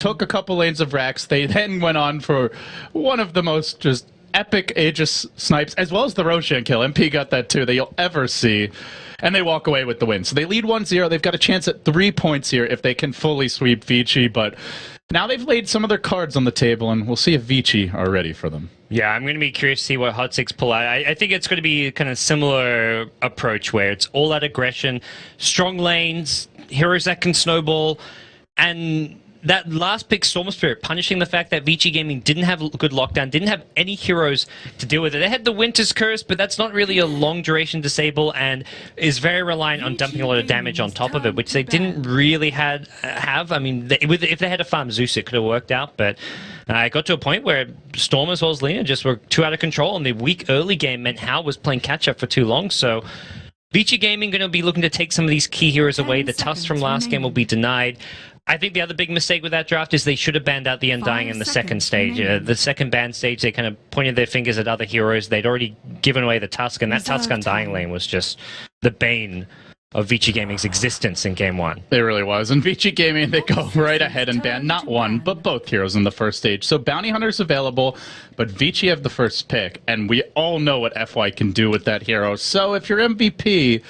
took a couple lanes of Rax. They then went on for one of the most just epic Aegis snipes, as well as the Roshan kill. MP got that too, that you'll ever see. And they walk away with the win. So they lead 1-0. They've got a chance at 3 points here if they can fully sweep Vici. But now they've laid some of their cards on the table, and we'll see if Vici are ready for them. Yeah, I'm going to be curious to see what HOT6 pull out. I think it's going to be kind of similar approach where it's all out aggression, strong lanes, heroes that can snowball, and that last pick, Storm Spirit, punishing the fact that Vici Gaming didn't have a good lockdown, didn't have any heroes to deal with it. They had the Winter's Curse, but that's not really a long duration disable and is very reliant on dumping a lot of damage on top of it, which they didn't really have. I mean, if they had a farm Zeus, it could have worked out, but it got to a point where Storm as well as Lina just were too out of control, and the weak early game meant Hal was playing catch-up for too long, so Vici Gaming going to be looking to take some of these key heroes away. The Tusk from last game will be denied. I think the other big mistake with that draft is they should have banned out the Undying in the second stage. The second ban stage, they kind of pointed their fingers at other heroes. They'd already given away the Tusk, and that Tusk Undying lane was just the bane of Vici Gaming's existence in Game 1. It really was. And Vici Gaming, they go right ahead and ban not one, but both heroes in the first stage. So Bounty Hunter's available, but Vici have the first pick, and we all know what FY can do with that hero. So if you're MVP,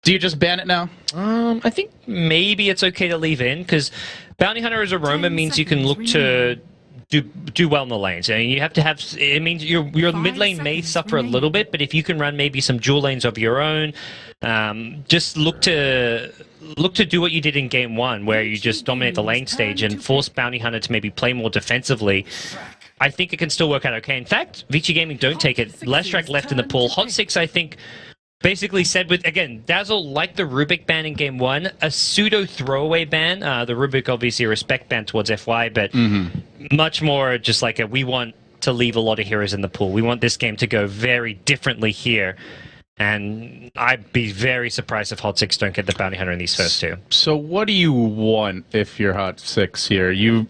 do you just ban it now? I think maybe it's okay to leave in, because Bounty Hunter as a roamer means you can look to do well in the lanes. I mean, you have to have. It means your mid lane may suffer a little bit, but if you can run maybe some dual lanes of your own, just look to do what you did in Game 1, where you just dominate the lane stage and force Bounty Hunter to maybe play more defensively. I think it can still work out okay. In fact, Vici Gaming don't take it. Leshrac left in the pool. HOT6, I think, basically said with, again, Dazzle, like the Rubik ban in Game 1, a pseudo throwaway ban. The Rubik obviously a respect ban towards FY, but much more just like we want to leave a lot of heroes in the pool. We want this game to go very differently here. And I'd be very surprised if HOT6 don't get the Bounty Hunter in these first two. So what do you want if you're HOT6 here? You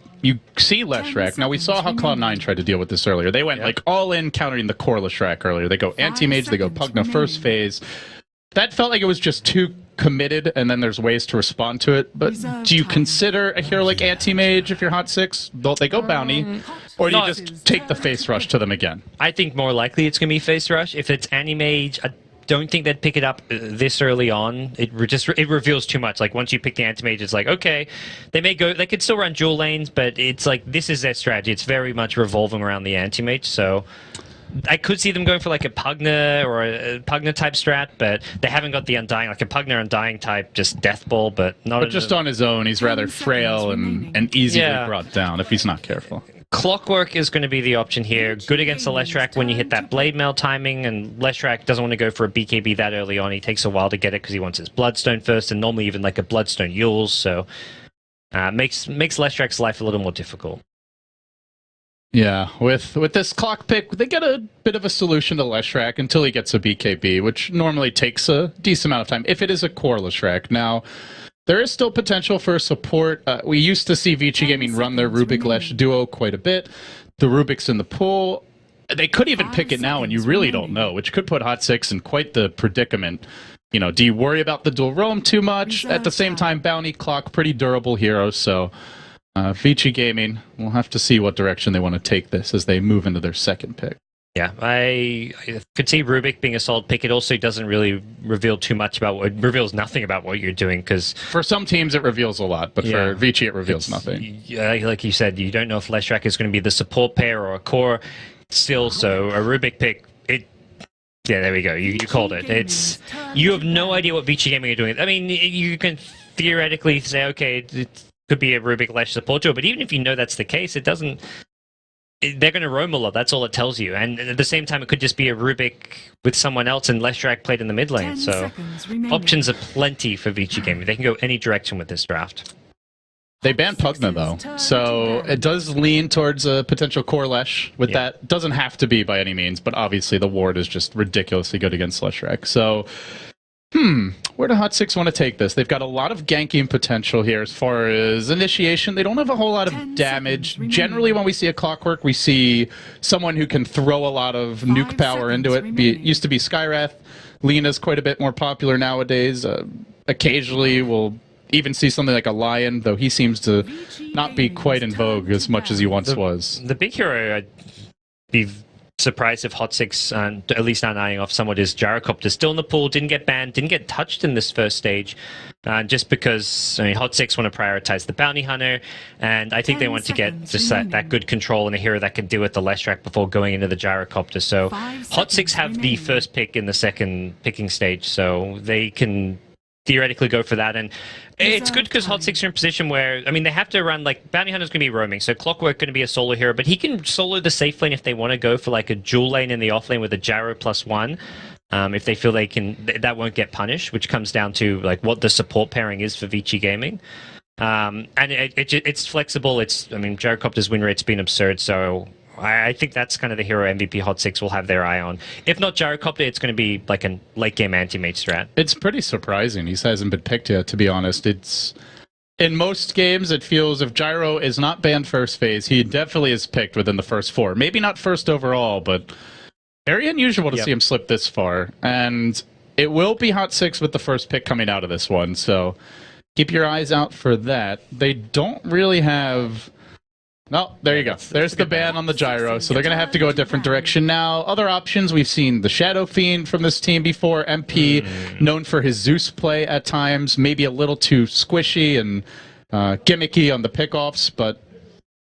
see Leshrac. Now, we saw how Cloud9 tried to deal with this earlier. They went like all in countering the core Leshrac earlier. They go anti-mage, they go Pugna first phase. That felt like it was just too committed, and then there's ways to respond to it. But do you consider a hero like anti-mage if you're HOT6? Don't they go Bounty? Or do you just take the face rush to them again? I think more likely it's going to be face rush. If it's anti-mage, I don't think they'd pick it up this early on. It reveals too much. Like, once you pick the anti-mage, it's like, okay, they could still run dual lanes, but it's like, this is their strategy. It's very much revolving around the anti-mage, so I could see them going for like a Pugna or a Pugna type strat, but they haven't got the Undying, like a Pugna Undying type, just death ball, but not. But just on his own, he's rather frail and easily brought down if he's not careful. Clockwork is going to be the option here. Good against the Leshrac when you hit that Blade Mail timing, and Leshrac doesn't want to go for a BKB that early on. He takes a while to get it because he wants his Bloodstone first, and normally even like a Bloodstone Yules, so makes Leshrac's life a little more difficult. Yeah, with this clock pick, they get a bit of a solution to Leshrac until he gets a BKB, which normally takes a decent amount of time, if it is a core Leshrac. Now, there is still potential for support. We used to see Vici Gaming run their Rubik Lesh duo quite a bit. The Rubik's in the pool. They could even pick it now, and you really don't know, which could put HOT6 in quite the predicament. You know, do you worry about the dual roam too much? At the same time, Bounty, Clock, pretty durable heroes, so Vici Gaming, we'll have to see what direction they want to take this as they move into their second pick. Yeah, I could see Rubik being a solid pick. It also doesn't really reveal too much about it reveals nothing about what you're doing, because for some teams it reveals a lot, but for Vici it reveals nothing. Like you said, you don't know if Leshrac is going to be the support pair or a core still, so a Rubik pick, yeah, there we go. You called it. You have no idea what Vici Gaming are doing. I mean, you can theoretically say, okay, it could be a Rubik Lesh support tool, but even if you know that's the case, it doesn't. They're going to roam a lot. That's all it tells you. And at the same time, it could just be a Rubik with someone else and Leshrac played in the mid lane. So options are plenty for Vici Gaming. They can go any direction with this draft. They banned Pugna, though. So it does lean towards a potential core Lesh with that. Doesn't have to be by any means, but obviously the ward is just ridiculously good against Leshrac. So, where do HOT6 want to take this? They've got a lot of ganking potential here as far as initiation. They don't have a whole lot of damage. Generally, when we see a Clockwork, we see someone who can throw a lot of nuke power into it. It used to be Skywrath. Lina's quite a bit more popular nowadays. Occasionally, we'll even see something like a Lion, though he seems to not be quite in vogue as much as he once was. The big hero, I'd be surprised if HOT6, at least not eyeing off somewhat, is Gyrocopter. Still in the pool, didn't get banned, didn't get touched in this first stage, just because HOT6 want to prioritize the Bounty Hunter, and I think they want to get just that good control and a hero that can deal with the Leshrac before going into the Gyrocopter. So HOT6 have the first pick in the second picking stage, so they can theoretically go for that. And it's good because HOT6 are in a position where, I mean, they have to run, like, Bounty Hunter's going to be roaming, so Clockwork going to be a solo hero, but he can solo the safe lane if they want to go for, like, a dual lane in the off lane with a Gyro +1. If they feel they can, that won't get punished, which comes down to, like, what the support pairing is for Vici Gaming. And it's flexible. I mean, Gyrocopter's win rate's been absurd, so I think that's kind of the hero MVP HOT6 will have their eye on. If not Gyrocopter, it's going to be like a late game anti-mage strat. It's pretty surprising he hasn't been picked yet, to be honest. It's in most games, it feels if Gyro is not banned first phase, he definitely is picked within the first 4. Maybe not first overall, but very unusual to see him slip this far. And it will be HOT6 with the first pick coming out of this one, so keep your eyes out for that. They don't really have... No, there you go. There's the ban on the Gyro, so they're going to have to go a different direction now. Other options, we've seen the Shadow Fiend from this team before. MP, known for his Zeus play at times, maybe a little too squishy and gimmicky on the pickoffs, but...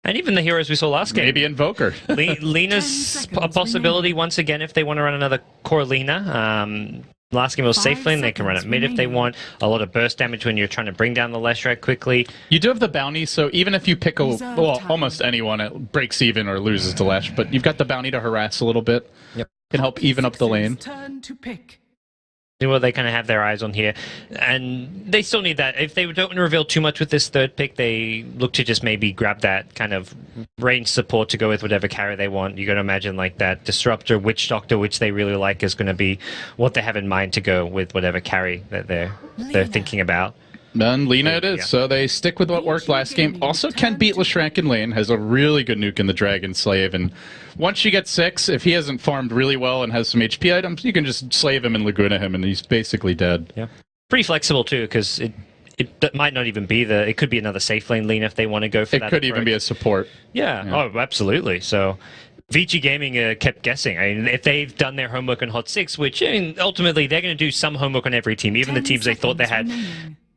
And even the heroes we saw last game. Maybe Invoker. Lena's a possibility once again if they want to run another core Lena. Last game was safe lane, they can run it mid if they want. A lot of burst damage when you're trying to bring down the Leshrac quickly. You do have the bounty, so even if you pick almost anyone, it breaks even or loses to Lesh, but you've got the bounty to harass a little bit. Yep. Can help even up the lane. Turn to pick. Well, they kind of have their eyes on here, and they still need that. If they don't reveal too much with this third pick, they look to just maybe grab that kind of range support to go with whatever carry they want. You're going to imagine like that Disruptor, Witch Doctor, which they really like, is going to be what they have in mind to go with whatever carry that they're thinking about. And Lena it is, so they stick with what worked last game. Also can beat Leshrac in lane, has a really good nuke in the Dragon Slave, and once you get 6, if he hasn't farmed really well and has some HP items, you can just slave him and Laguna him, and he's basically dead. Yeah, pretty flexible too, because it might not even be it could be another safe lane Lena if they want to go for that. It could even be a support. Yeah, oh, absolutely. So Vici Gaming kept guessing. I mean, if they've done their homework on HOT6, which I mean, ultimately they're going to do some homework on every team, even the teams they thought they had.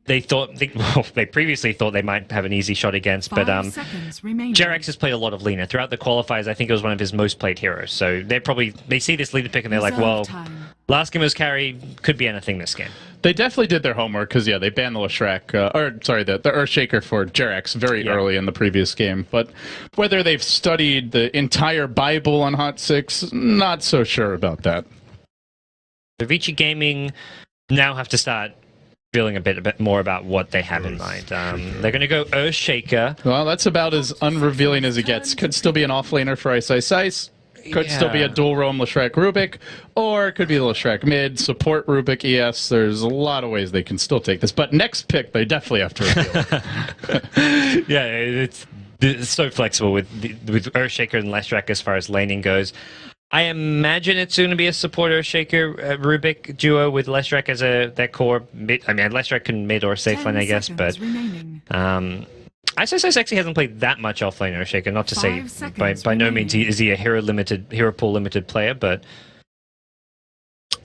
They previously thought they might have an easy shot against, but Jerax has played a lot of Lena. Throughout the qualifiers, I think it was one of his most played heroes. So they see this leader pick and they're like, well, last game was carry, could be anything this game. They definitely did their homework because, they banned the Leshrac, the Earthshaker for Jerax very early in the previous game. But whether they've studied the entire Bible on HOT6, not so sure about that. The Vici Gaming now have to start feeling a bit more about what they have in mind. They're going to go Earthshaker. Well, that's about as unrevealing as it gets. Could still be an offlaner for Ice Ice Ice. Could still be a dual roam Leshrac Rubik, or it could be the Leshrac mid, support Rubik ES. There's a lot of ways they can still take this. But next pick, they definitely have to reveal. Yeah, it's so flexible with Earthshaker and Leshrac as far as laning goes. I imagine it's going to be a support Earthshaker Rubik duo with Leshrac as their core mid. I mean, Leshrac can mid or safe lane, I guess, but Ice Ice Ice actually hasn't played that much offlane Earthshaker. Not to say by no means is he a hero pool limited player, but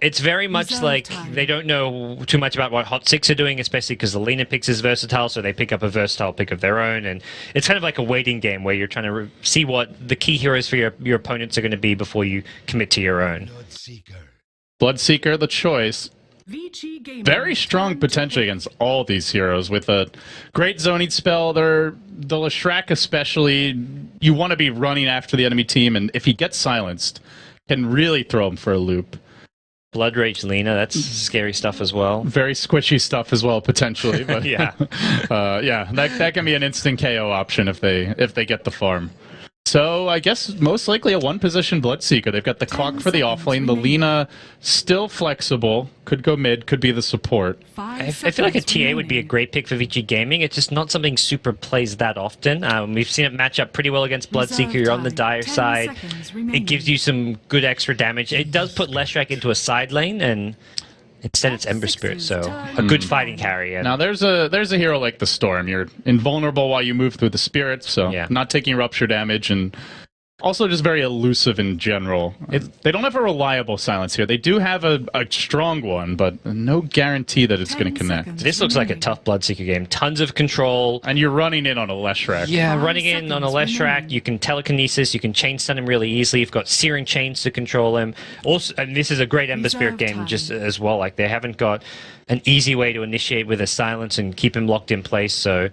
it's very much like they don't know too much about what HOT6 are doing, especially because the Lena picks is versatile, so they pick up a versatile pick of their own, and it's kind of like a waiting game where you're trying to see what the key heroes for your opponents are going to be before you commit to your own. Bloodseeker, the choice. Very strong potentially against all these heroes with a great zoning spell. The Leshrac especially, you want to be running after the enemy team, and if he gets silenced, can really throw him for a loop. Blood Rage Lena, that's scary stuff as well. Very squishy stuff as well, potentially. But yeah, that can be an instant KO option if they get the farm. So I guess most likely a one-position Bloodseeker. They've got the clock for the offlane. The Lena still flexible. Could go mid. Could be the support. I feel like a TA would be a great pick for Vici Gaming. It's just not something Super plays that often. We've seen it match up pretty well against Bloodseeker. You're on the dire side. It gives you some good extra damage. It does put Leshrac into a side lane, and Instead, it's Ember Spirit, so a good fighting carry. And Now there's a hero like the Storm. You're invulnerable while you move through the spirits, so not taking rupture damage, and also just very elusive in general. They don't have a reliable silence here. They do have a strong one, but no guarantee that it's going to connect. This looks like a tough Bloodseeker game. Tons of control. And you're running in on a Leshrac. Yeah, running in on a Leshrac. You can telekinesis. You can chain stun him really easily. You've got Searing Chains to control him. Also, and this is a great Ember Spirit game just as well. Like, they haven't got an easy way to initiate with a silence and keep him locked in place, so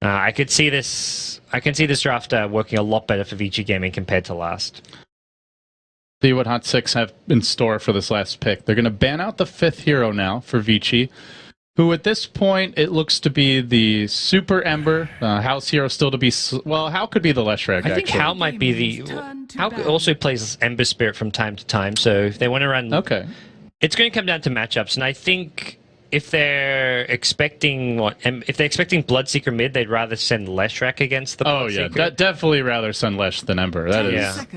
I could see this. I can see this draft working a lot better for Vici Gaming compared to last. See what HOT6 have in store for this last pick. They're going to ban out the 5th hero now for Vici, who at this point it looks to be the Super Ember. House hero still to be... Well, How could be the Leshrac, I think How might be the... How also plays Ember Spirit from time to time, so if they want to run... Okay. It's going to come down to matchups, and I think... If they're expecting Bloodseeker mid, they'd rather send Leshrac against the Bloodseeker. Oh yeah, definitely rather send Lesh than Ember. That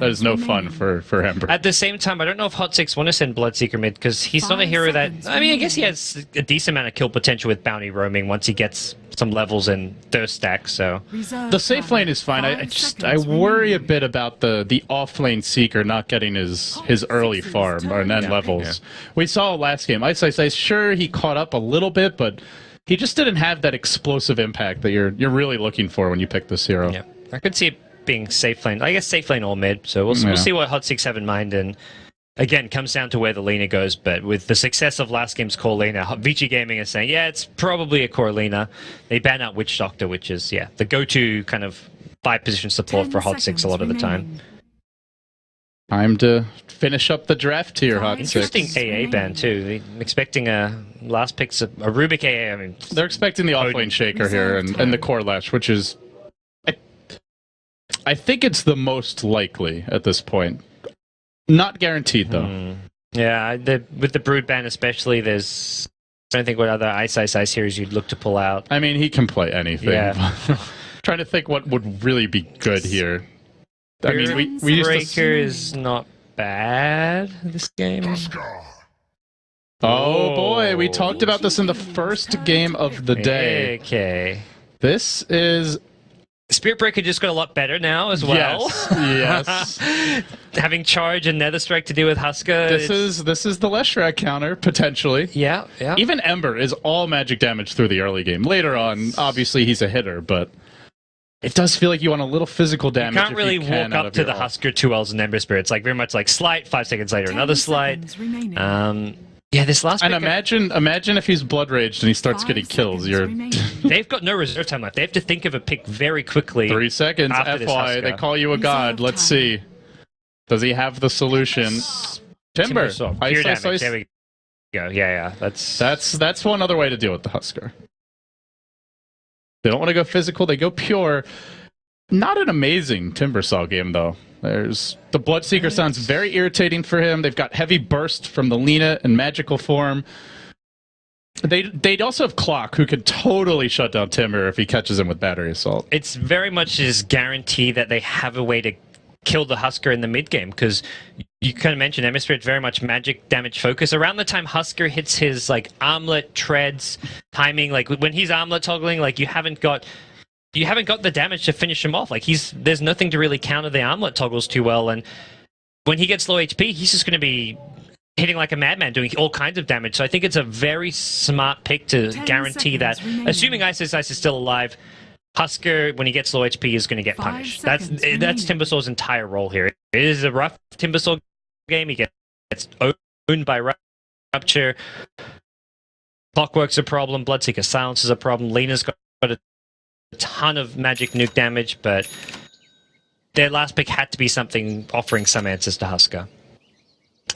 is no fun for Ember. At the same time, I don't know if HOT6 want to send Bloodseeker mid because he's not a hero that. I mean, I guess he has a decent amount of kill potential with bounty roaming once he gets some levels in thirst stack. So the safe lane is fine. I worry a bit about the off lane Seeker not getting his early farm or then levels. Yeah. We saw last game. Ice, sure he caught up a little bit, but he just didn't have that explosive impact that you're really looking for when you pick this hero. Yeah, I could see it being safe lane. I guess safe lane or mid. So we'll see what HOT6 have in mind. And again, comes down to where the Lina goes. But with the success of last game's core Lina, Vici Gaming is saying, yeah, it's probably a core Lina. They ban out Witch Doctor, which is the go-to kind of 5-position support for HOT6 a lot of the time. Time to finish up the draft here, HOT6. Interesting AA ban too. I'm expecting last pick's a Rubik AA. I mean, they're expecting the offlane Shaker here and the core Lesh, which is, I think it's the most likely at this point. Not guaranteed though. Yeah, with the Brood ban especially, there's I don't think what other Ice series you'd look to pull out. I mean, he can play anything. Yeah. Trying to think what would really be good here. I mean, we used Breaker is not bad this game. Oh boy, we talked about this in the first game of the day. Okay. This is... Spirit Breaker just got a lot better now as well. Yes. Having Charge and Nether Strike to do with Husker. This is the Leshrac counter, potentially. Yeah. Even Ember is all magic damage through the early game. Later on, obviously he's a hitter, but... It does feel like you want a little physical damage. You can't really walk up to the Husker 2Ls and Ember Spirit. It's like very much like Slight, 5 seconds later, another Slight. Yeah, this last and imagine if he's Blood Raged and he starts getting kills. They've got no reserve time left. They have to think of a pick very quickly. 3 seconds, FY, they call you a god. Let's see. Does he have the solution? Timber. Pure damage. There we go. Yeah. That's one other way to deal with the Husker. They don't want to go physical, they go pure. Not an amazing Timbersaw game, though. The Bloodseeker sounds very irritating for him. They've got heavy burst from the Lina and magical form. They'd also have Clock, who could totally shut down Timber if he catches him with Battery Assault. It's very much his guarantee that they have a way to kill the Husker in the mid game, because you kind of mentioned Ember Spirit very much magic damage focus. Around the time Husker hits his armlet treads timing, when he's armlet toggling, you haven't got the damage to finish him off. There's nothing to really counter the armlet toggles too well, and when he gets low HP, he's just going to be hitting like a madman, doing all kinds of damage. So I think it's a very smart pick to guarantee that, assuming Ice is still alive, Husker, when he gets low HP, is going to get punished. That's Timbersaw's entire role here. It is a rough Timbersaw game. He gets owned by Rupture. Clockwork's a problem. Bloodseeker Silence is a problem. Lina's got a ton of magic nuke damage, but their last pick had to be something offering some answers to Husker.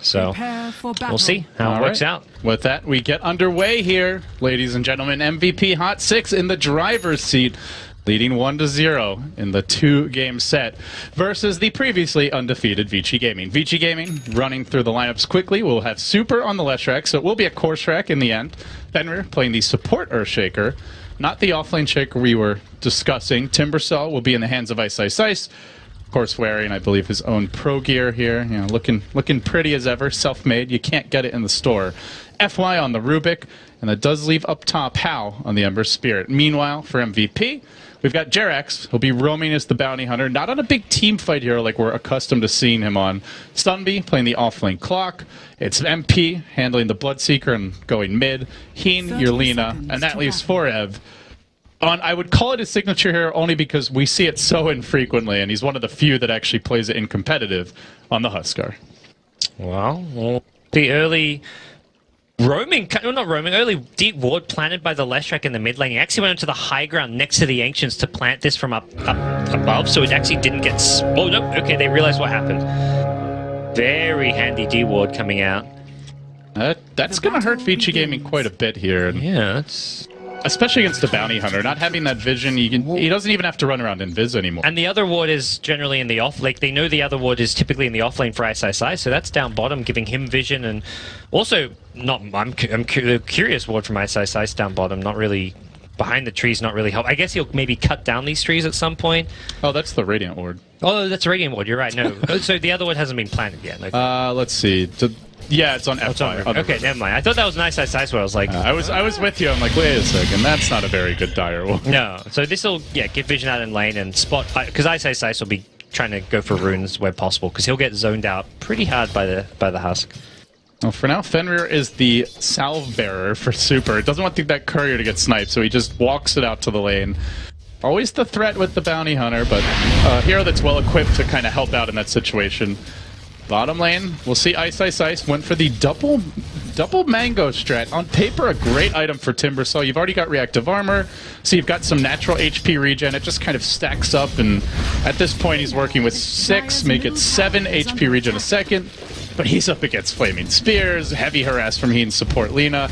So we'll see how it works out. With that, we get underway here, ladies and gentlemen. MVP HOT6 in the driver's seat, leading 1-0 in the 2-game set versus the previously undefeated Vici Gaming. Vici Gaming running through the lineups quickly. We'll have Super on the Leshrac, so it will be a core Shrek in the end. Fenrir playing the support Earthshaker, not the offlane Shaker we were discussing. Timbersaw will be in the hands of Ice. Of course, wearing, I believe, his own pro gear here. Looking pretty as ever, self-made. You can't get it in the store FY on the Rubik, and that does leave up top Hal on the Ember Spirit. Meanwhile, for MVP, we've got Jerax. He'll be roaming as the Bounty Hunter, not on a big team fight here like we're accustomed to seeing him on. Sunby playing the offlane clock. It's MP handling the Bloodseeker and going mid. Heen, Yerlina, and that leaves Forev. I would call it his signature here only because we see it so infrequently, and he's one of the few that actually plays it in competitive on the Huskar. Well, the early roaming, well, not roaming, early deep ward planted by the Leshrac in the mid lane. He actually went onto the high ground next to the Ancients to plant this from up above, so it actually didn't get... Oh, no, okay, they realized what happened. Very handy D ward coming out. That's going to hurt Vici Gaming quite a bit here. Yeah, that's... Especially against the Bounty Hunter, not having that vision, he doesn't even have to run around Invis anymore. And the other ward is generally in the off, like they know the other ward is typically in the off lane for ISISI, so that's down bottom, giving him vision, and also I'm curious ward from ISISI down bottom, not really behind the trees, not really help. I guess he'll maybe cut down these trees at some point. Oh, that's the Radiant ward. Oh, that's a Radiant ward. You're right. No, so the other one hasn't been planted yet. Okay. Let's see. Yeah, it's on FY. Okay, never mind. I thought that was nice size where I was like... I was with you. I'm like, wait a second. That's not a very good dire ward. No. So this will, get vision out in lane and spot... Because ISISI will be trying to go for runes where possible, because he'll get zoned out pretty hard by the Husk. Well, for now, Fenrir is the salve bearer for Super. Doesn't want that courier to get sniped, so he just walks it out to the lane. Always the threat with the Bounty Hunter, but a hero that's well equipped to kind of help out in that situation. Bottom lane, we'll see Ice went for the double mango strat. On paper, a great item for Timbersaw. You've already got reactive armor, so you've got some natural HP regen. It just kind of stacks up, and at this point he's working with 6, make it 7 HP regen a second. But he's up against Flaming Spears, heavy harass from Heen support Lina.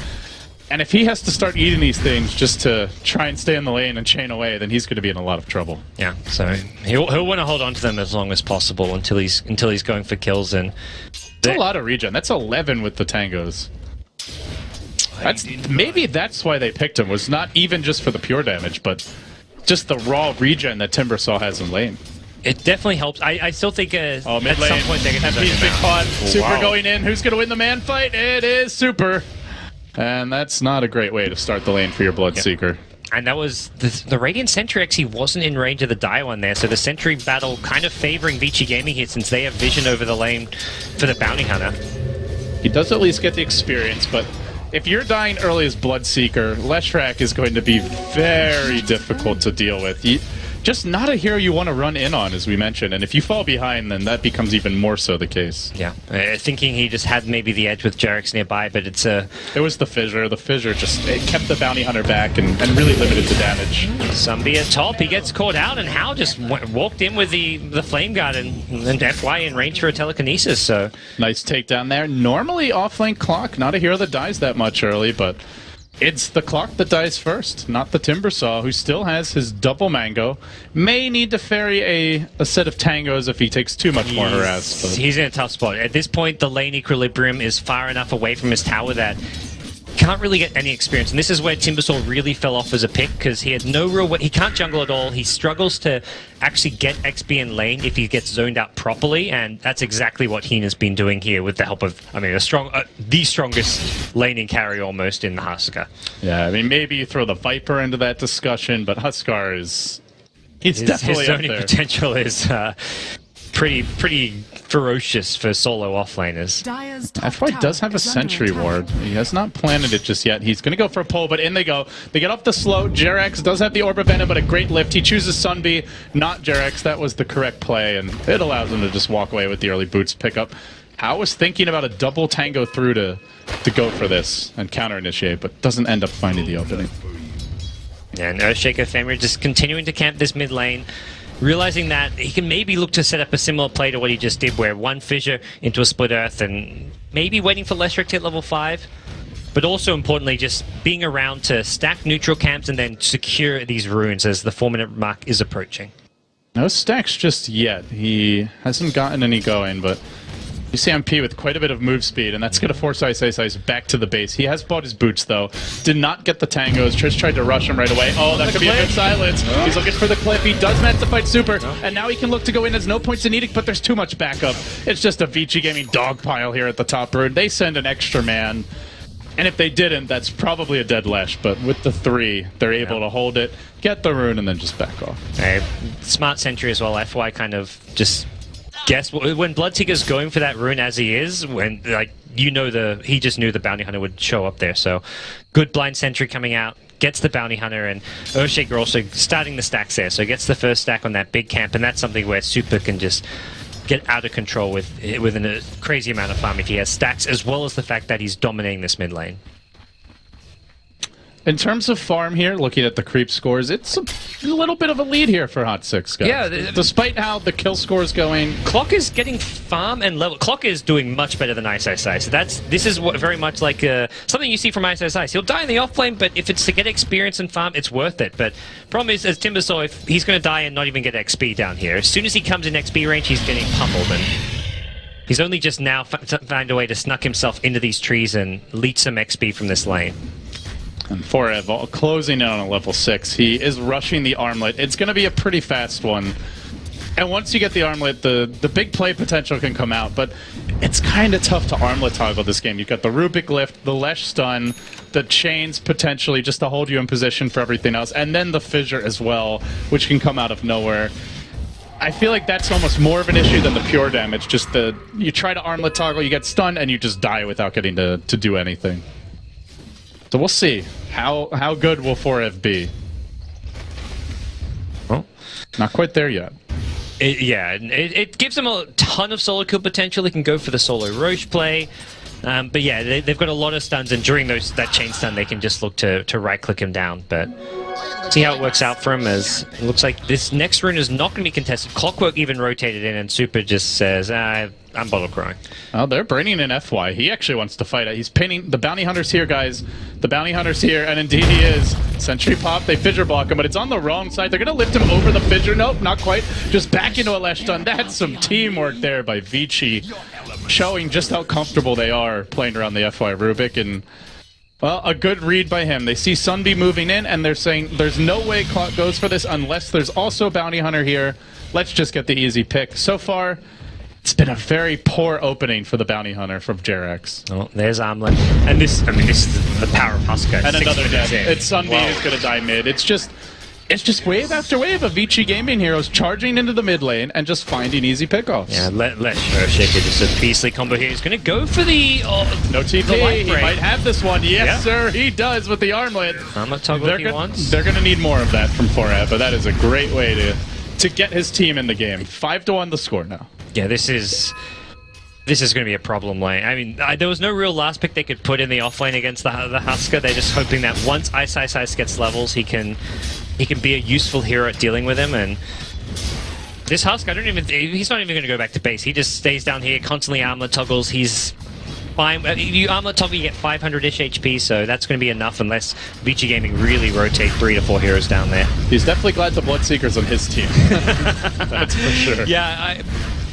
And if he has to start eating these things just to try and stay in the lane and chain away, then he's going to be in a lot of trouble. Yeah, so he'll want to hold on to them as long as possible until he's going for kills. And that's a lot of regen. That's 11 with the tangos. Maybe that's why they picked him, was not even just for the pure damage, but just the raw regen that Timbersaw has in lane. It definitely helps. I still think at some point they're going to MP's big pot. Super going in. Who's going to win the man fight? It is Super. And that's not a great way to start the lane for your Bloodseeker. Yep. And that was... The Radiant Sentry actually wasn't in range of the Dire one there, so the Sentry battle kind of favoring Vici Gaming here since they have vision over the lane for the Bounty Hunter. He does at least get the experience, but if you're dying early as Bloodseeker, Leshrac is going to be very difficult to deal with. Just not a hero you want to run in on, as we mentioned, and if you fall behind, then that becomes even more so the case. Yeah, thinking he just had maybe the edge with Jerax nearby, but it's a... It was the fissure. The fissure just kept the Bounty Hunter back and really limited the damage. Sunby at top, he gets caught out, and Hal just walked in with the Flame Guard and FY in range for a telekinesis, so... Nice takedown there. Normally offlane clock, not a hero that dies that much early, but... It's the clock that dies first, not the Timbersaw, who still has his double mango. May need to ferry a set of tangos if he takes too much more harass. But. He's in a tough spot. At this point, the lane equilibrium is far enough away from his tower that can't really get any experience. And this is where Timbersaw really fell off as a pick, because he had no real way. He can't jungle at all. He struggles to actually get XP in lane if he gets zoned out properly, and that's exactly what Heen has been doing here with the help of, I mean, the strongest laning carry almost in the Huskar. Yeah, I mean, maybe you throw the Viper into that discussion, but Huskar is... It's definitely his zoning up there. Potential is pretty ferocious for solo offlaners. FY does have a Sentry Ward. He has not planted it just yet. He's going to go for a pull, but in they go. They get off the slow. Jerax does have the Orb of Venom, but a great lift. He chooses Sunby, not Jerax. That was the correct play, and it allows him to just walk away with the early boots pickup. Hao was thinking about a double tango through to go for this and counter-initiate, but doesn't end up finding the opening. And Earthshaker Fenrir just continuing to camp this mid lane, realizing that he can maybe look to set up a similar play to what he just did, where one fissure into a split earth and maybe waiting for Leshrac to hit level 5. But also importantly, just being around to stack neutral camps and then secure these runes as the 4-minute mark is approaching. No stacks just yet. He hasn't gotten any going, but you see MP with quite a bit of move speed, and that's going to force Ice back to the base. He has bought his boots, though. Did not get the tangos. Trish tried to rush him right away. Oh, that could be a good silence. He's looking for the clip. He does manage to fight Super, and now he can look to go in. There's no points in edict, but there's too much backup. It's just a Vici Gaming dog pile here at the top road. They send an extra man. And if they didn't, that's probably a dead Lesh. But with the 3, they're able to hold it, get the rune, and then just back off. Smart sentry as well. FY kind of just guess when Bloodseeker's going for that rune as he is, when he just knew the bounty hunter would show up there. So good blind sentry coming out, gets the bounty hunter, and Earthshaker also starting the stacks there. So gets the first stack on that big camp, and that's something where Super can just get out of control within a crazy amount of farm if he has stacks, as well as the fact that he's dominating this mid lane. In terms of farm here, looking at the creep scores, it's a little bit of a lead here for HOT6, guys. Yeah, despite how the kill score is going. Clock is getting farm and level. Clock is doing much better than Ice. So this is very much like something you see from Ice. He'll die in the off lane, but if it's to get experience and farm, it's worth it. But problem is, as Timber saw, if he's going to die and not even get XP down here, as soon as he comes in XP range, he's getting pummeled. And he's only just now found a way to snuck himself into these trees and leech some XP from this lane. And Forev closing in on a level 6. He is rushing the armlet. It's going to be a pretty fast one. And once you get the armlet, the big play potential can come out. But it's kind of tough to armlet toggle this game. You've got the Rubik lift, the Lesh stun, the chains potentially just to hold you in position for everything else. And then the fissure as well, which can come out of nowhere. I feel like that's almost more of an issue than the pure damage. Just you try to armlet toggle, you get stunned, and you just die without getting to do anything. So we'll see. How good will 4F be? Well, not quite there yet. It gives them a ton of solo kill potential. They can go for the solo Roche play. But yeah, they've got a lot of stuns, and during that chain stun, they can just look to right-click him down. But see how it works out for him, as it looks like this next rune is not going to be contested. Clockwork even rotated in, and Super just says, I'm bottle growing. Well, they're bringing in FY. He actually wants to fight it. He's pinning the bounty hunter's here, guys. The bounty hunter's here, and indeed he is. Sentry pop, they fissure block him, but it's on the wrong side. They're going to lift him over the fissure. Nope, not quite. Just back into a Lesh stun. That's some teamwork there by Vici, showing just how comfortable they are playing around the FY Rubik. And well, a good read by him. They see Sunby moving in, and they're saying there's no way Clock goes for this unless there's also Bounty Hunter here. Let's just get the easy pick. So far, it's been a very poor opening for the Bounty Hunter from Jerax. Oh, there's Armlet. And this is the power of Husker. And another death. It's Sunby who's going to die mid. It's just wave after wave of Vici gaming heroes charging into the mid lane and just finding easy pickoffs. Yeah, let Earthshaker just a beastly combo here. He's going to go for the no TP. He might have this one. Yes, sir, he does with the armlet. Armlet toggle if he wants. They're going to need more of that from 4F, but that is a great way to get his team in the game. 5-1 the score now. Yeah, this is going to be a problem lane. I mean, there was no real last pick they could put in the off lane against the Husker. They're just hoping that once Ice gets levels, he can be a useful hero at dealing with him. And this Husker, he's not even going to go back to base. He just stays down here, constantly armlet toggles. He's fine. You armlet toggle, you get 500-ish HP, so that's going to be enough unless Vici Gaming really rotate 3 to 4 heroes down there. He's definitely glad the Bloodseeker's on his team. That's for sure. Yeah,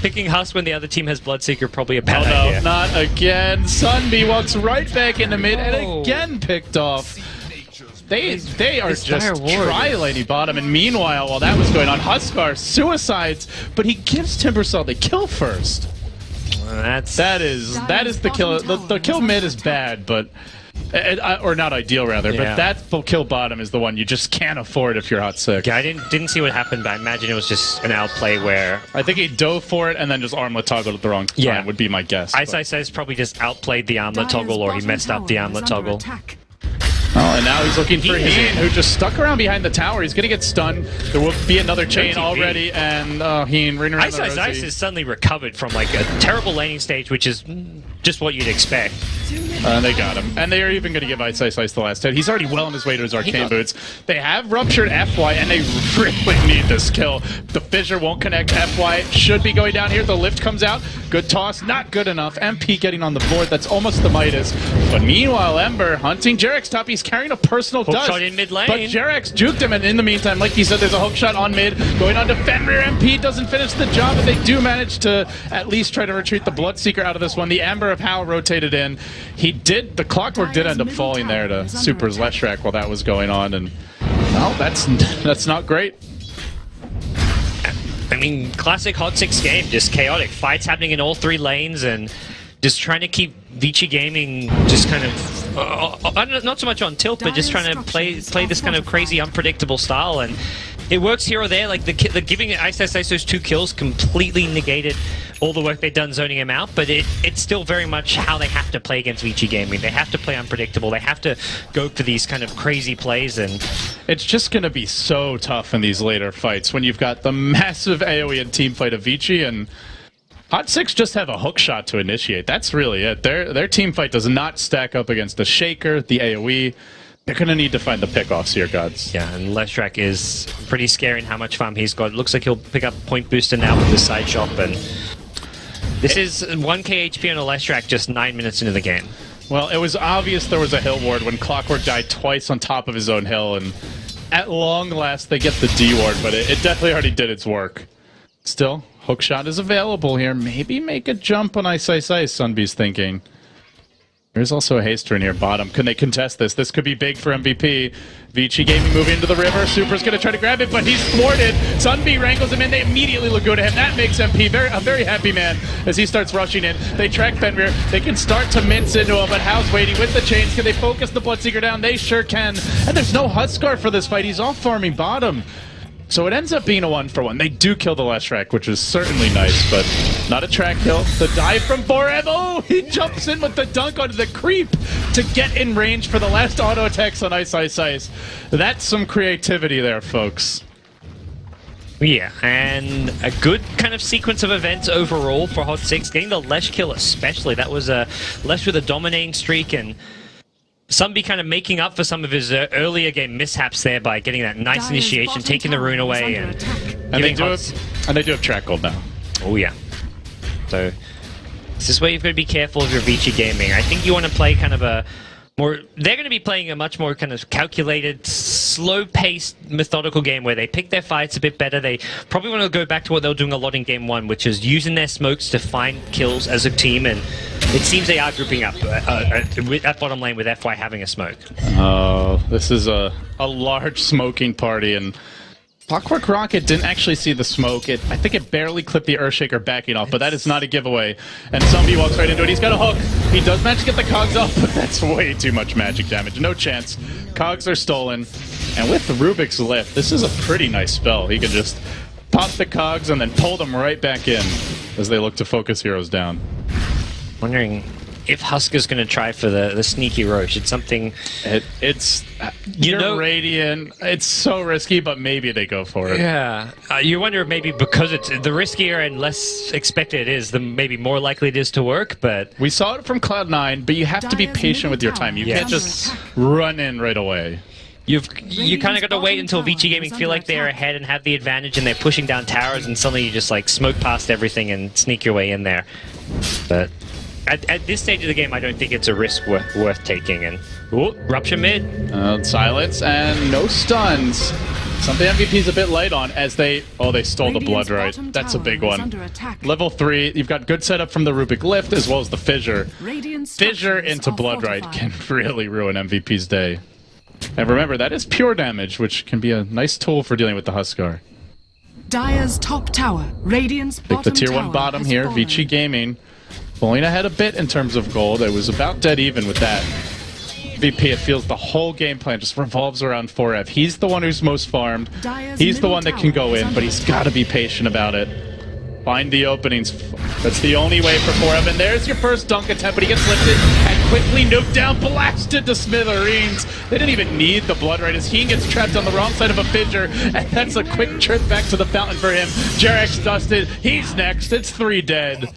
picking Husk when the other team has Bloodseeker probably a bad idea. No, not again. Sunby walks right back into mid and again picked off. They are just trilaning bottom, and meanwhile, while that was going on, Huskar suicides, but he gives Timbersaw the kill first. That is the kill. The kill mid is bad, but or not ideal rather. Yeah. But that kill bottom is the one you just can't afford if you're HOT6. Yeah, I didn't see what happened, but I imagine it was just an outplay where I think he dove for it and then just armlet toggled at the wrong time. Would be my guess. Ice says probably just outplayed the armlet toggle, or he messed up the armlet toggle. Oh, and now he's looking for Heen, who just stuck around behind the tower. He's going to get stunned. There will be another chain already, and Heen running around the Rosie. Ice has suddenly recovered from like a terrible laning stage, which is just what you'd expect. They got him. And they are even going to give Ice the last hit. He's already well on his way to his arcane boots. They have ruptured FY, and they really need this kill. The fissure won't connect. FY should be going down here. The lift comes out. Good toss. Not good enough. MP getting on the board. That's almost the Midas. But meanwhile, Ember hunting Jerax top. He's carrying a personal hook dust. Shot in mid lane. But Jerax juked him, and in the meantime, like he said, there's a hook shot on mid. Going on to Fenrir. MP doesn't finish the job, but they do manage to at least try to retreat the Bloodseeker out of this one. The Amber of Howl rotated in. The Clockwork did end up falling there to Super's Leshrac while that was going on, and well, that's not great. I mean, classic HOT6 game, just chaotic. Fights happening in all 3 lanes, and just trying to keep Vici Gaming just kind of not so much on tilt, but just trying to play this kind of crazy, unpredictable style, and it works here or there. Like the giving Ice those 2 kills completely negated all the work they've done zoning him out, but it's still very much how they have to play against Vici Gaming. They have to play unpredictable. They have to go for these kind of crazy plays, and it's just going to be so tough in these later fights when you've got the massive AoE and team fight of Vici, and HOT6 just have a hook shot to initiate. That's really it. Their team fight does not stack up against the Shaker, the AoE. They're going to need to find the pickoffs here, gods. Yeah, and Leshrac is pretty scary in how much farm he's got. It looks like he'll pick up point booster now with the side shop, and this is 1k HP on a Leshrac just 9 minutes into the game. Well, it was obvious there was a hill ward when Clockwork died twice on top of his own hill, and at long last they get the D ward, but it definitely already did its work. Still, hookshot is available here. Maybe make a jump on Ice, Sunbee's thinking. There's also a haster near bottom. Can they contest this? This could be big for MVP. Vici Gaming moving into the river. Super's going to try to grab it, but he's thwarted. Sunbee wrangles him in. They immediately look good to him. That makes MP a very happy man as he starts rushing in. They track Fenrir. They can start to mince into him, but House waiting with the chains. Can they focus the Bloodseeker down? They sure can. And there's no Huskar for this fight. He's off farming bottom. So it ends up being a 1-for-1. They do kill the Leshrac, which is certainly nice, but not a track kill. The dive from Borev. Oh, he jumps in with the dunk onto the creep to get in range for the last auto attacks on Ice. That's some creativity there, folks. Yeah, and a good kind of sequence of events overall for HOT6. Getting the Lesh kill especially. That was a Lesh with a dominating streak, and Sunbee kind of making up for some of his earlier game mishaps there by getting that nice initiation, taking the rune away, and they do have track gold now. Oh yeah. So this is where you've got to be careful of your Vici Gaming. I think you want to play kind of a more... They're going to be playing a much more kind of calculated, slow-paced, methodical game where they pick their fights a bit better. They probably want to go back to what they were doing a lot in Game 1, which is using their smokes to find kills as a team, and it seems they are grouping up at bottom lane with FY having a smoke. Oh, this is a large smoking party, and Clockwork Rocket didn't actually see the smoke. I think it barely clipped the Earthshaker backing off, but that is not a giveaway. And Sunbee walks right into it. He's got a hook. He does manage to get the cogs off, but that's way too much magic damage. No chance. Cogs are stolen. And with the Rubik's Lift, this is a pretty nice spell. He can just pop the cogs and then pull them right back in as they look to focus heroes down. Wondering if Huskar's going to try for the sneaky Roche. It's something... It's... Radiant. It's so risky, but maybe they go for it. Yeah. You wonder maybe because it's the riskier and less expected it is, the maybe more likely it is to work, but... We saw it from Cloud9, but you have to be patient with your time. You can't just run in right away. You kind of got to wait until Vici Gaming feel like they're ahead and have the advantage and they're pushing down towers, and suddenly you just like smoke past everything and sneak your way in there. But... At this stage of the game, I don't think it's a risk worth taking. And ooh, rupture mid. Silence and no stuns. Something MVP's a bit light on as they stole the blood right. That's a big one. Level 3, you've got good setup from the Rubik Lift as well as the Fissure. Fissure into blood right can really ruin MVP's day. And remember, that is pure damage, which can be a nice tool for dealing with the Huskar. Dire's top tower, Radiant's bottom the tier 1 bottom here, Vici Gaming. Pulling ahead a bit in terms of gold. It was about dead even with that. VP, it feels the whole game plan just revolves around 4F. He's the one who's most farmed. He's the one that can go in, but he's got to be patient about it. Find the openings. That's the only way for 4F. And there's your first dunk attempt, but he gets lifted and quickly nuked down, blasted to smithereens. They didn't even need the blood right as he gets trapped on the wrong side of a Fissure, and that's a quick trip back to the fountain for him. Jarek's dusted. He's next. It's 3 dead.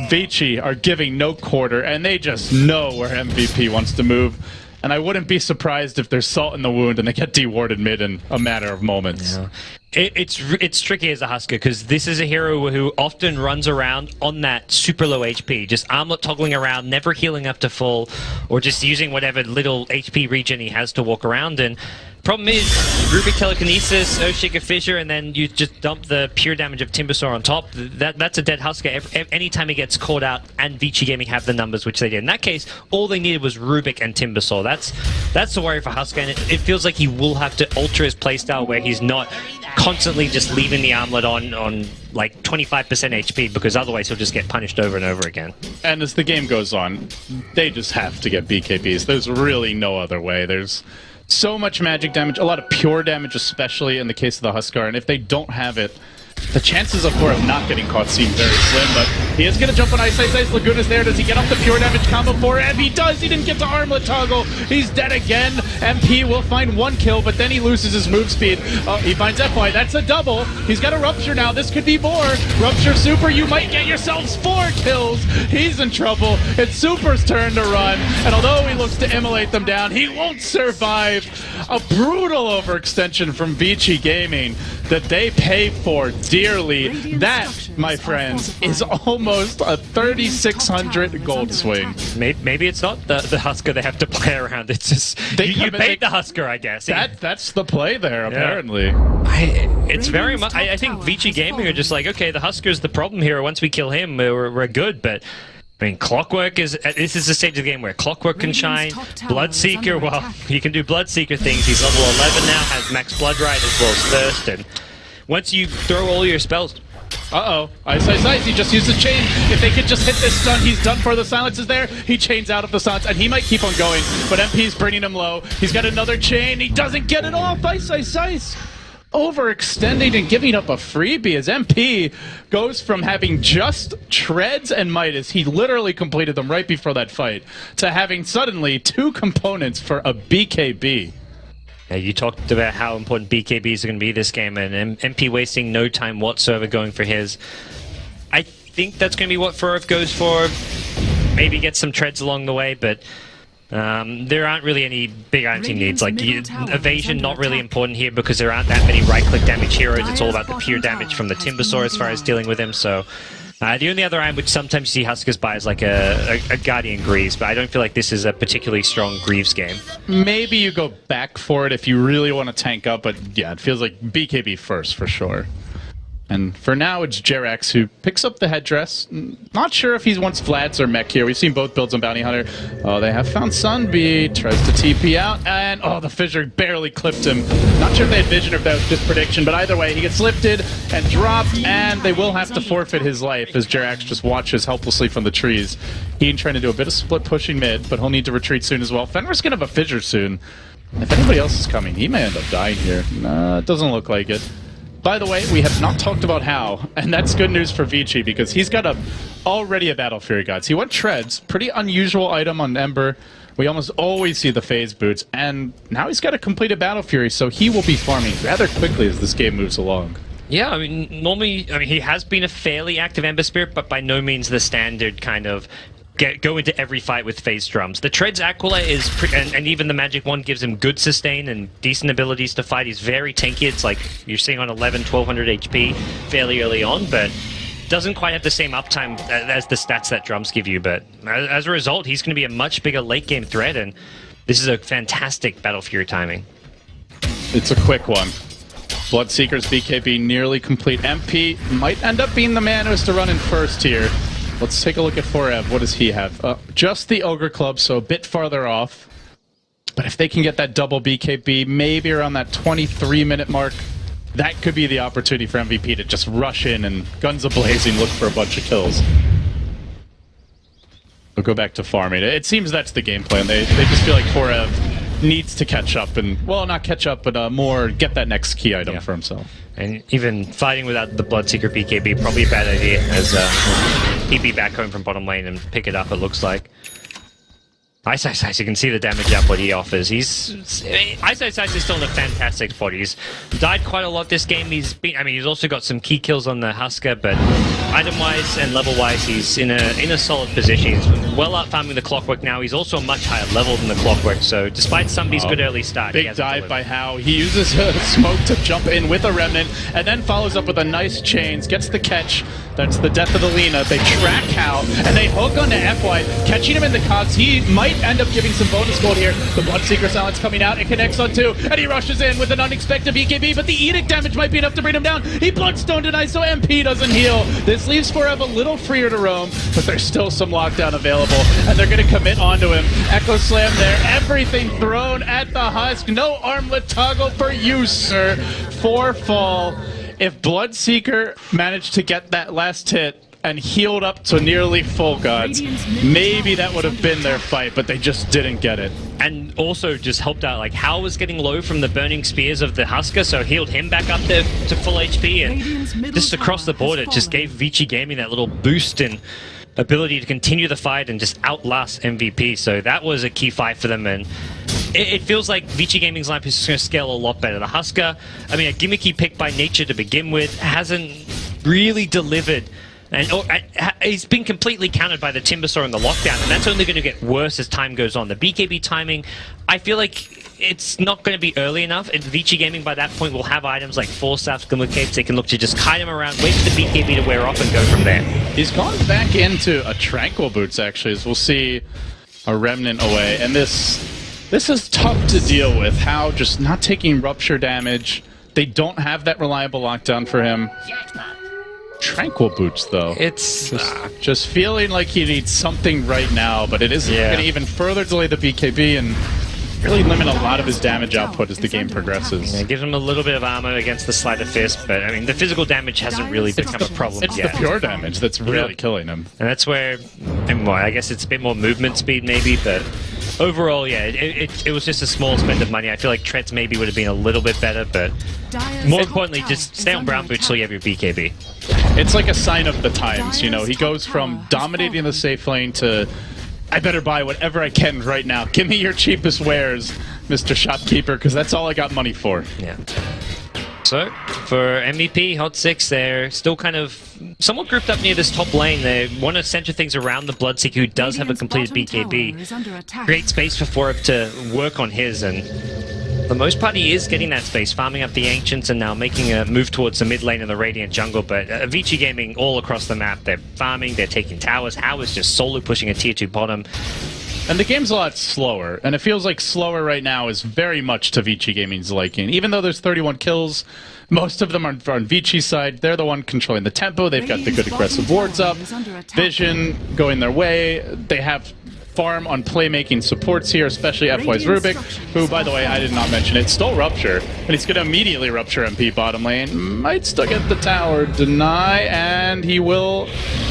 Vici are giving no quarter, and they just know where MVP wants to move. And I wouldn't be surprised if there's salt in the wound and they get dewarded mid in a matter of moments. Yeah. It's tricky as a Husker because this is a hero who often runs around on that super low HP, just armlet toggling around, never healing up to full, or just using whatever little HP regen he has to walk around. And problem is, Rubik Telekinesis, Earthshaker Fissure, and then you just dump the pure damage of Timbersaw on top. That's a dead Husker anytime he gets caught out, and Vici Gaming have the numbers, which they did. In that case, all they needed was Rubik and Timbersaw. That's the worry for Husker, and it feels like he will have to alter his playstyle where he's not constantly just leaving the armlet on like 25% HP, because otherwise he'll just get punished over and over again. And as the game goes on, they just have to get BKBs. There's really no other way. There's so much magic damage, a lot of pure damage, especially in the case of the Huskar, and if they don't have it, the chances of not getting caught seem very slim, but he is going to jump on Ice. Laguna's there. Does he get off the pure damage combo for it? He does. He didn't get the armlet toggle. He's dead again. MP will find 1 kill, but then he loses his move speed. Oh, he finds FY. That's a double. He's got a Rupture now. This could be more. Rupture Super. You might get yourselves 4 kills. He's in trouble. It's Super's turn to run, and although he looks to immolate them down, he won't survive. A brutal overextension from Vici Gaming that they pay for dearly. That, my friends, is almost a 3,600 gold swing. Maybe it's not the Husker they have to play around. It's just you paid the Husker, I guess. That's the play there, apparently. It's very much. I think Vici Gaming are just like, okay, the Husker's the problem here. Once we kill him, we're good. But I mean, Clockwork this is the stage of the game where Clockwork can shine. Bloodseeker, well, he can do Bloodseeker things. He's level 11 now, has max Blood Ride as well as Thirst, and once you throw all your spells... Uh-oh. Ice. He just used the chain. If they could just hit this stun, he's done for. The silence is there. He chains out of the silence, and he might keep on going, but MP's bringing him low. He's got another chain. He doesn't get it off. Ice. Overextending and giving up a freebie as MP goes from having just Treads and Midas, he literally completed them right before that fight, to having suddenly 2 components for a BKB. Yeah, you talked about how important BKBs are going to be this game, and MP wasting no time whatsoever going for his. I think that's going to be what Furov goes for. Maybe get some Treads along the way, but there aren't really any big anti needs. Like evasion, not really important here because there aren't that many right-click damage heroes. It's all about the pure damage from the Timbersaw as far as dealing with him. So the only other item which sometimes you see Huskers buy is like a Guardian Greaves, but I don't feel like this is a particularly strong Greaves game. Maybe you go back for it if you really want to tank up, but yeah, it feels like BKB first for sure. And for now, it's Jerax who picks up the headdress. Not sure if he wants Vlads or Mech here. We've seen both builds on Bounty Hunter. Oh, they have found Sunbeat. Tries to TP out, and the Fissure barely clipped him. Not sure if they had vision or if that was just prediction, but either way, he gets lifted and dropped, and they will have to forfeit his life as Jerax just watches helplessly from the trees. He's trying to do a bit of split pushing mid, but he'll need to retreat soon as well. Fenrir's going to have a Fissure soon. If anybody else is coming, he may end up dying here. Nah, it doesn't look like it. By the way, we have not talked about how, and that's good news for Vici because he's got already a Battle Fury Gods. He went Treads, pretty unusual item on Ember. We almost always see the phase boots, and now he's got a completed Battle Fury, so he will be farming rather quickly as this game moves along. Yeah, I mean, normally, he has been a fairly active Ember Spirit, but by no means the standard kind of go into every fight with phase drums. The Treads Aquila is, and even the Magic Wand gives him good sustain and decent abilities to fight. He's very tanky. It's like you're seeing on 1200 HP fairly early on, but doesn't quite have the same uptime as the stats that drums give you. But as a result, he's going to be a much bigger late game threat, and this is a fantastic Battle Fury timing. It's a quick one. Bloodseeker's BKB nearly complete. MP might end up being the man who has to run in first here. Let's take a look at Forev. What does he have? Just the Ogre Club, so a bit farther off. But if they can get that double BKB, maybe around that 23-minute mark, that could be the opportunity for MVP to just rush in and guns a-blazing, look for a bunch of kills. We'll go back to farming. It seems that's the game plan. They just feel like Forev needs to catch up and, well, not catch up, but more get that next key item for himself. And even fighting without the Bloodseeker BKB, probably a bad idea, as he'd be back home from bottom lane and pick it up, it looks like. Ice, you can see the damage output he offers. Ice is still in a fantastic spot. He's died quite a lot this game. He's also got some key kills on the Husker, but item-wise and level-wise, he's in a solid position. He's well out farming the Clockwork now. He's also much higher level than the Clockwork, so despite somebody's good early start, big dive by How. He uses smoke to jump in with a Remnant, and then follows up with a nice chains, gets the catch. That's the death of the Lina. They track How, and they hook onto FY, catching him in the cogs. He might end up giving some bonus gold here. The Bloodseeker Silence coming out, it connects on 2, and he rushes in with an unexpected BKB, but the Edict damage might be enough to bring him down. He Bloodstone denies, so MP doesn't heal. This leaves Forev a little freer to roam, but there's still some lockdown available, and they're going to commit onto him. Echo Slam there, everything thrown at the Husk. No armlet toggle for you, sir. 4 fall. If Bloodseeker managed to get that last hit and healed up to nearly full gods, maybe that would have been their fight, but they just didn't get it. And also just helped out, like, Hal was getting low from the burning spears of the Husker, so healed him back up to full HP, and just across the board, it just gave Vici Gaming that little boost in ability to continue the fight and just outlast MVP, so that was a key fight for them, and it feels like Vici Gaming's lineup is going to scale a lot better. The Husker, I mean, a gimmicky pick by nature to begin with, hasn't really delivered. And he's been completely countered by the Timbersaw and the lockdown, and that's only going to get worse as time goes on. The BKB timing, I feel like it's not going to be early enough. And Vici Gaming by that point will have items like Force Staffs, Glimmer Capes. They can look to just kite him around, wait for the BKB to wear off, and go from there. He's gone back into a Tranquil Boots, actually, as we'll see a Remnant away. And this is tough to deal with, how just not taking Rupture damage. They don't have that reliable lockdown for him. Tranquil Boots, though. It's just feeling like he needs something right now, but it is going to even further delay the BKB and really limit a lot of his damage output as the game progresses. Yeah, it gives him a little bit of armor against the Sleight of Fist, but I mean, the physical damage hasn't really become a problem It's yet. the pure damage that's really killing him. And that's where, I guess it's a bit more movement speed maybe, but overall, yeah, it was just a small spend of money. I feel like Treads maybe would have been a little bit better, but more importantly, just stay on Brown Boots till you have your BKB. It's like a sign of the times, you know. He goes from dominating the safe lane to, I better buy whatever I can right now. Give me your cheapest wares, Mr. Shopkeeper, because that's all I got money for. Yeah. So, for MVP, HOT6, they're still kind of somewhat grouped up near this top lane. They want to center things around the Bloodseeker, who does have a completed BKB. Great space for Forev to work on his, and for the most part, he is getting that space, farming up the Ancients and now making a move towards the mid lane and the Radiant jungle. But Vici Gaming all across the map, they're farming, they're taking towers. Hao is just solo pushing a tier 2 bottom. And the game's a lot slower, and it feels like slower right now is very much to Vici Gaming's liking. Even though there's 31 kills, most of them are on Vici's side. They're the one controlling the tempo. They've got the good aggressive wards up. Vision going their way. They have farm on playmaking supports here, especially FY's Rubik, who, by the way, I did not mention it, stole Rupture, and he's going to immediately Rupture MP bottom lane. Might still get the tower, deny, and he will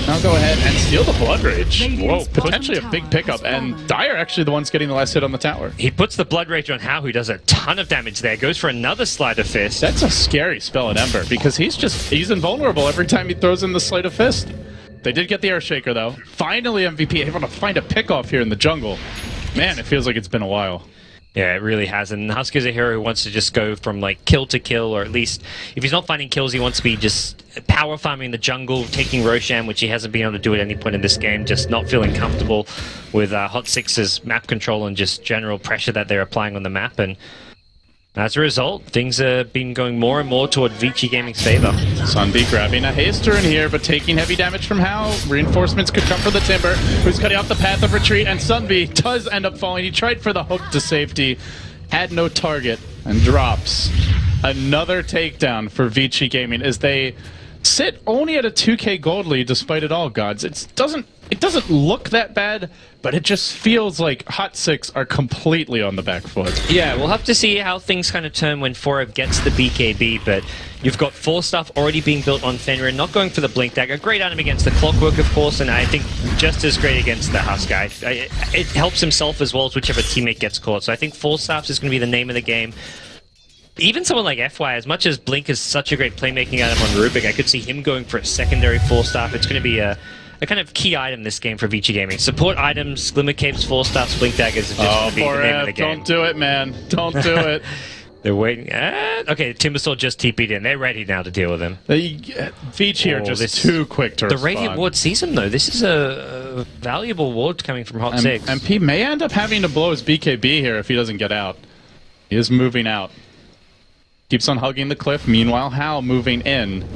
now go ahead and steal the Blood Rage. Whoa, potentially a big pickup, and Dire actually the one's getting the last hit on the tower. He puts the Blood Rage on Hao, who does a ton of damage there, goes for another Sleight of Fist. That's a scary spell at Ember, because he's invulnerable every time he throws in the Sleight of Fist. They did get the Airshaker, though. Finally, MVP able to find a pick-off here in the jungle. Man, it feels like it's been a while. Yeah, it really has. And Husker's a hero who wants to just go from, like, kill to kill, or at least, if he's not finding kills, he wants to be just power farming the jungle, taking Roshan, which he hasn't been able to do at any point in this game, just not feeling comfortable with HOT6's map control and just general pressure that they're applying on the map. And as a result, things have been going more and more toward Vici Gaming's favor. Sunbeam grabbing a haste turn here, but taking heavy damage from Hao. Reinforcements could come from the Timber, who's cutting off the path of retreat, and Sunbeam does end up falling. He tried for the hook to safety, had no target, and drops. Another takedown for Vici Gaming as they sit only at a 2k gold lead despite it all, gods. It doesn't look that bad, but it just feels like HOT6 are completely on the back foot. Yeah, we'll have to see how things kind of turn when Forev gets the BKB, but you've got Force Staff already being built on Fenrir, not going for the Blink Dagger. Great item against the Clockwork, of course, and I think just as great against the Husk guy. It helps himself as well as whichever teammate gets caught, so I think Force Staff is going to be the name of the game. Even someone like FY, as much as Blink is such a great playmaking item on Rubik, I could see him going for a secondary Force Staff. It's going to be a kind of key item this game for Vici Gaming. Support items, Glimmer Capes, Force Staffs, Blink Daggers are just the name of the game. Don't do it, man. Don't do it. They're waiting. Okay, Timbersaw just TP'd in. They're ready now to deal with him. Vici are just too quick to respond. The Radiant Ward sees him, though. This is a valuable ward coming from HOT6. MP may end up having to blow his BKB here if he doesn't get out. He is moving out. Keeps on hugging the cliff. Meanwhile, Hal moving in.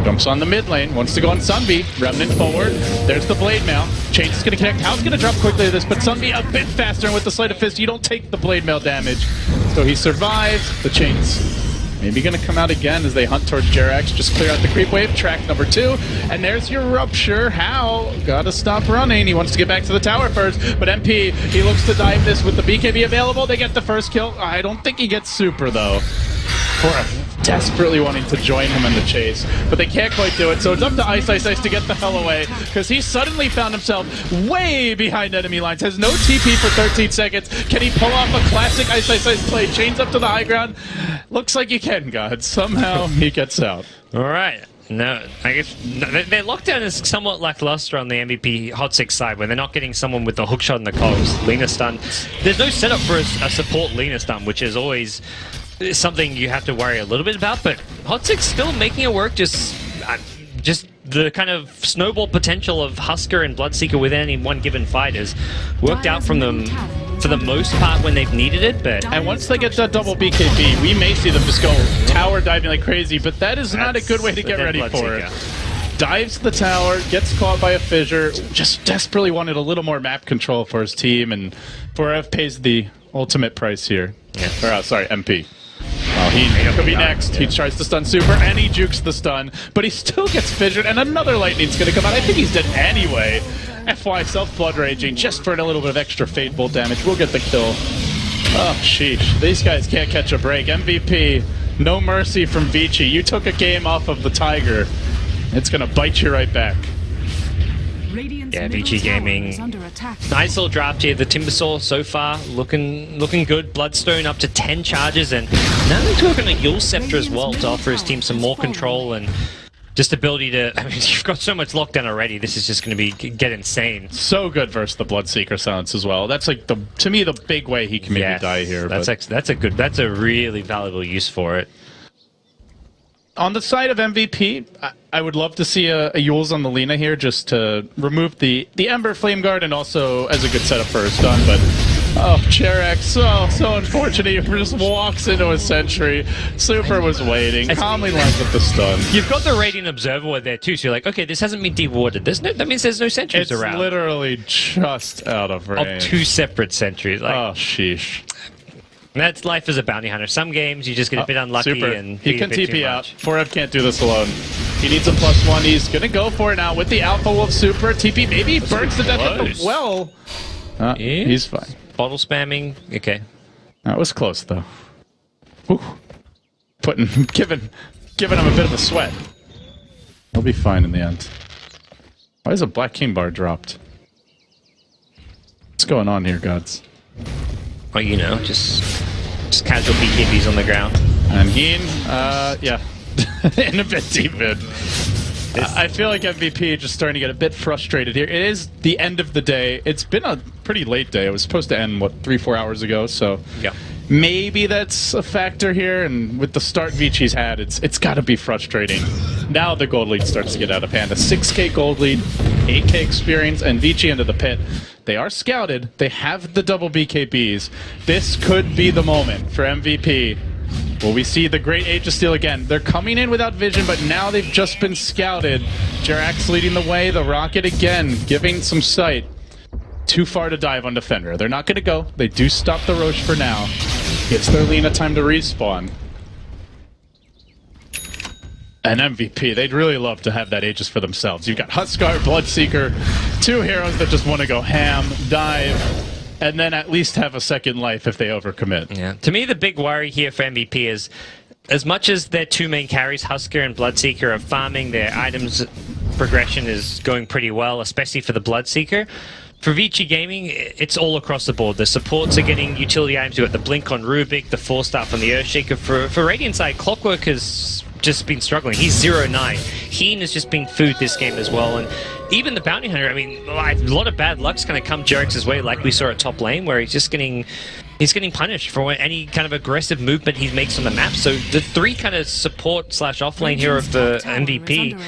Jumps on the mid lane, wants to go on Sunbeam. Remnant forward. There's the blade mail. Chains is going to connect. How's going to drop quickly to this, but Sunbeam a bit faster, and with the Sleight of Fist, you don't take the blade mail damage. So he survives. The Chains maybe going to come out again as they hunt towards Jerax. Just clear out the creep wave. Track number 2. And there's your Rupture. How? Gotta stop running. He wants to get back to the tower first, but MP, he looks to dive this with the BKB available. They get the first kill. I don't think he gets super, though. Desperately wanting to join him in the chase, but they can't quite do it, so it's up to Ice to get the hell away, because he suddenly found himself way behind enemy lines, has no TP for 13 seconds. Can he pull off a classic Ice play? Chains up to the high ground. Looks like he can, God. Somehow he gets out. All right. No, I guess their lockdown is somewhat lackluster on the MVP HOT6 side when they're not getting someone with the hookshot and the cogs. Lina stun. There's no setup for a support Lina stun, which is always something you have to worry a little bit about, but HOT6 still making it work. Just the kind of snowball potential of Husker and Bloodseeker within any one given fight has worked out from them for the most part when they've needed it. But and once they get that double BKB, we may see them just go tower diving like crazy, but that is not a good way to get ready for it. Dives the tower, gets caught by a fissure, just desperately wanted a little more map control for his team, and 4F pays the ultimate price here. Yeah. Or, sorry, MP. Well, he could be next. Yeah. He tries to stun super, and he jukes the stun, but he still gets fissured, and another lightning's going to come out. I think he's dead anyway. FY self-blood raging just for a little bit of extra Fate Bolt damage. We'll get the kill. Oh, sheesh. These guys can't catch a break. MVP, no mercy from Vici. You took a game off of the Tiger. It's going to bite you right back. Yeah, Vici Gaming. Nice little draft here. The Timbersaw so far looking good. Bloodstone up to 10 charges, and now they're talking a Yule Scepter as well to offer his team some more control and just ability to. I mean, you've got so much lockdown already. This is just going to get insane. So good versus the Bloodseeker silence as well. That's like to me the big way he can maybe die here. That's a really valuable use for it. On the side of MVP, I would love to see a Yules on the Lina here just to remove the Ember Flame Guard and also as a good setup for a stun, but oh, Jerax, so unfortunate. He just walks into a sentry. Super was waiting, calmly lines up the stun. You've got the Radiant Observer there too, so you're like, okay, this hasn't been dewarded. That means there's no sentries around. It's literally just out of range. Of 2 separate sentries. Like, oh, sheesh. That's life as a bounty hunter. Some games you just get a bit unlucky and he can TP out. 4F can't do this alone. He needs a +1. He's gonna go for it now with the Alpha Wolf Super. TP maybe burns to death at the well. He's fine. Bottle spamming. Okay. That was close though. Whew. Giving him a bit of a sweat. He'll be fine in the end. Why is a Black King bar dropped? What's going on here, gods? Well, you know, just casual BKBs on the ground. And Heen, yeah, in a bit deep mid. I feel like MVP just starting to get a bit frustrated here. It is the end of the day. It's been a pretty late day. It was supposed to end, what, 3-4 hours ago, so yeah. Maybe that's a factor here, and with the start Vici's had, it's got to be frustrating. Now the gold lead starts to get out of hand. A 6k gold lead, 8k experience, and Vici into the pit. They are scouted. They have the double BKBs. This could be the moment for MVP. Will we see the great Age of Steel again? They're coming in without vision, but now they've just been scouted. Jerax leading the way. The Rocket again, giving some sight. Too far to dive on Defender. They're not going to go. They do stop the Roche for now. Gives their Lina time to respawn. And MVP, they'd really love to have that Aegis for themselves. You've got Huskar, Bloodseeker, 2 heroes that just want to go ham, dive, and then at least have a second life if they overcommit. Yeah. To me, the big worry here for MVP is, as much as their 2 main carries, Husker and Bloodseeker, are farming, their items progression is going pretty well, especially for the Bloodseeker. For Vici Gaming, it's all across the board. The supports are getting utility items. You've got the Blink on Rubik, the 4-star from the Earthshaker. For Radiant side, Clockwork has just been struggling. He's 0-9. Heen has just been food this game as well. And even the Bounty Hunter, I mean, a lot of bad luck's going to come Jerax's way, like we saw at top lane, where he's just getting punished for any kind of aggressive movement he makes on the map. So the 3 kind of support / off lane hero of the MVP,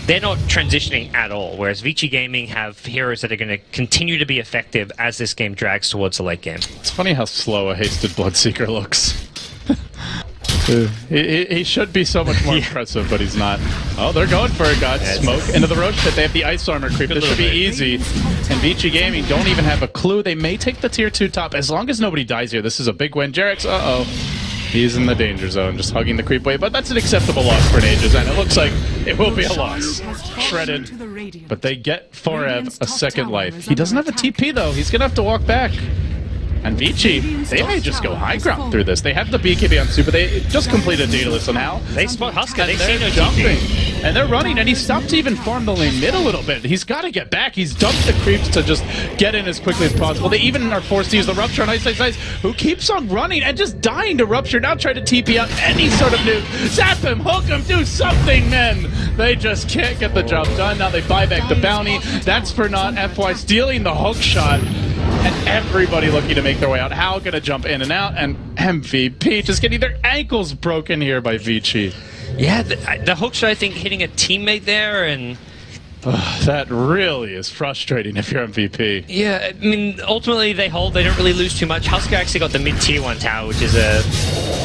they're not transitioning at all, whereas Vici Gaming have heroes that are going to continue to be effective as this game drags towards the late game. It's funny how slow a hasted Bloodseeker looks. He should be so much more impressive, but he's not. Oh, they're going for it, God. Smoke into the Roche pit. They have the ice armor creep. This should be easy. And Vici Gaming don't even have a clue. They may take the tier 2 top. As long as nobody dies here, this is a big win. Jarek's, uh-oh. He's in the danger zone, just hugging the creep wave. But that's an acceptable loss for an Aegis, and it looks like it will be a loss. Shredded. But they get Forev a second life. He doesn't have a TP, though. He's going to have to walk back. And Vici, they may just go high ground through this. They have the BKB on Super. They just completed Daedalus on Hal. They spot Husker. They they're see no jumping. TP. And they're running, and he stopped to even farm the lane mid a little bit. He's got to get back. He's dumped the creeps to just get in as quickly as possible. They even are forced to use the Rupture on Ice, who keeps on running and just dying to Rupture. Now try to TP out any sort of nuke. Zap him, hook him, do something, men. They just can't get the job done. Now they buy back the bounty. That's for not FY stealing the hook shot. And everybody looking to make their way out. Hal gonna jump in and out, and MVP just getting their ankles broken here by Vici. Yeah, the hook shot, I think, hitting a teammate there, and that really is frustrating if you're MVP. yeah, I mean, ultimately they hold. They don't really lose too much. Husker actually got the mid-tier 1 tower, which is a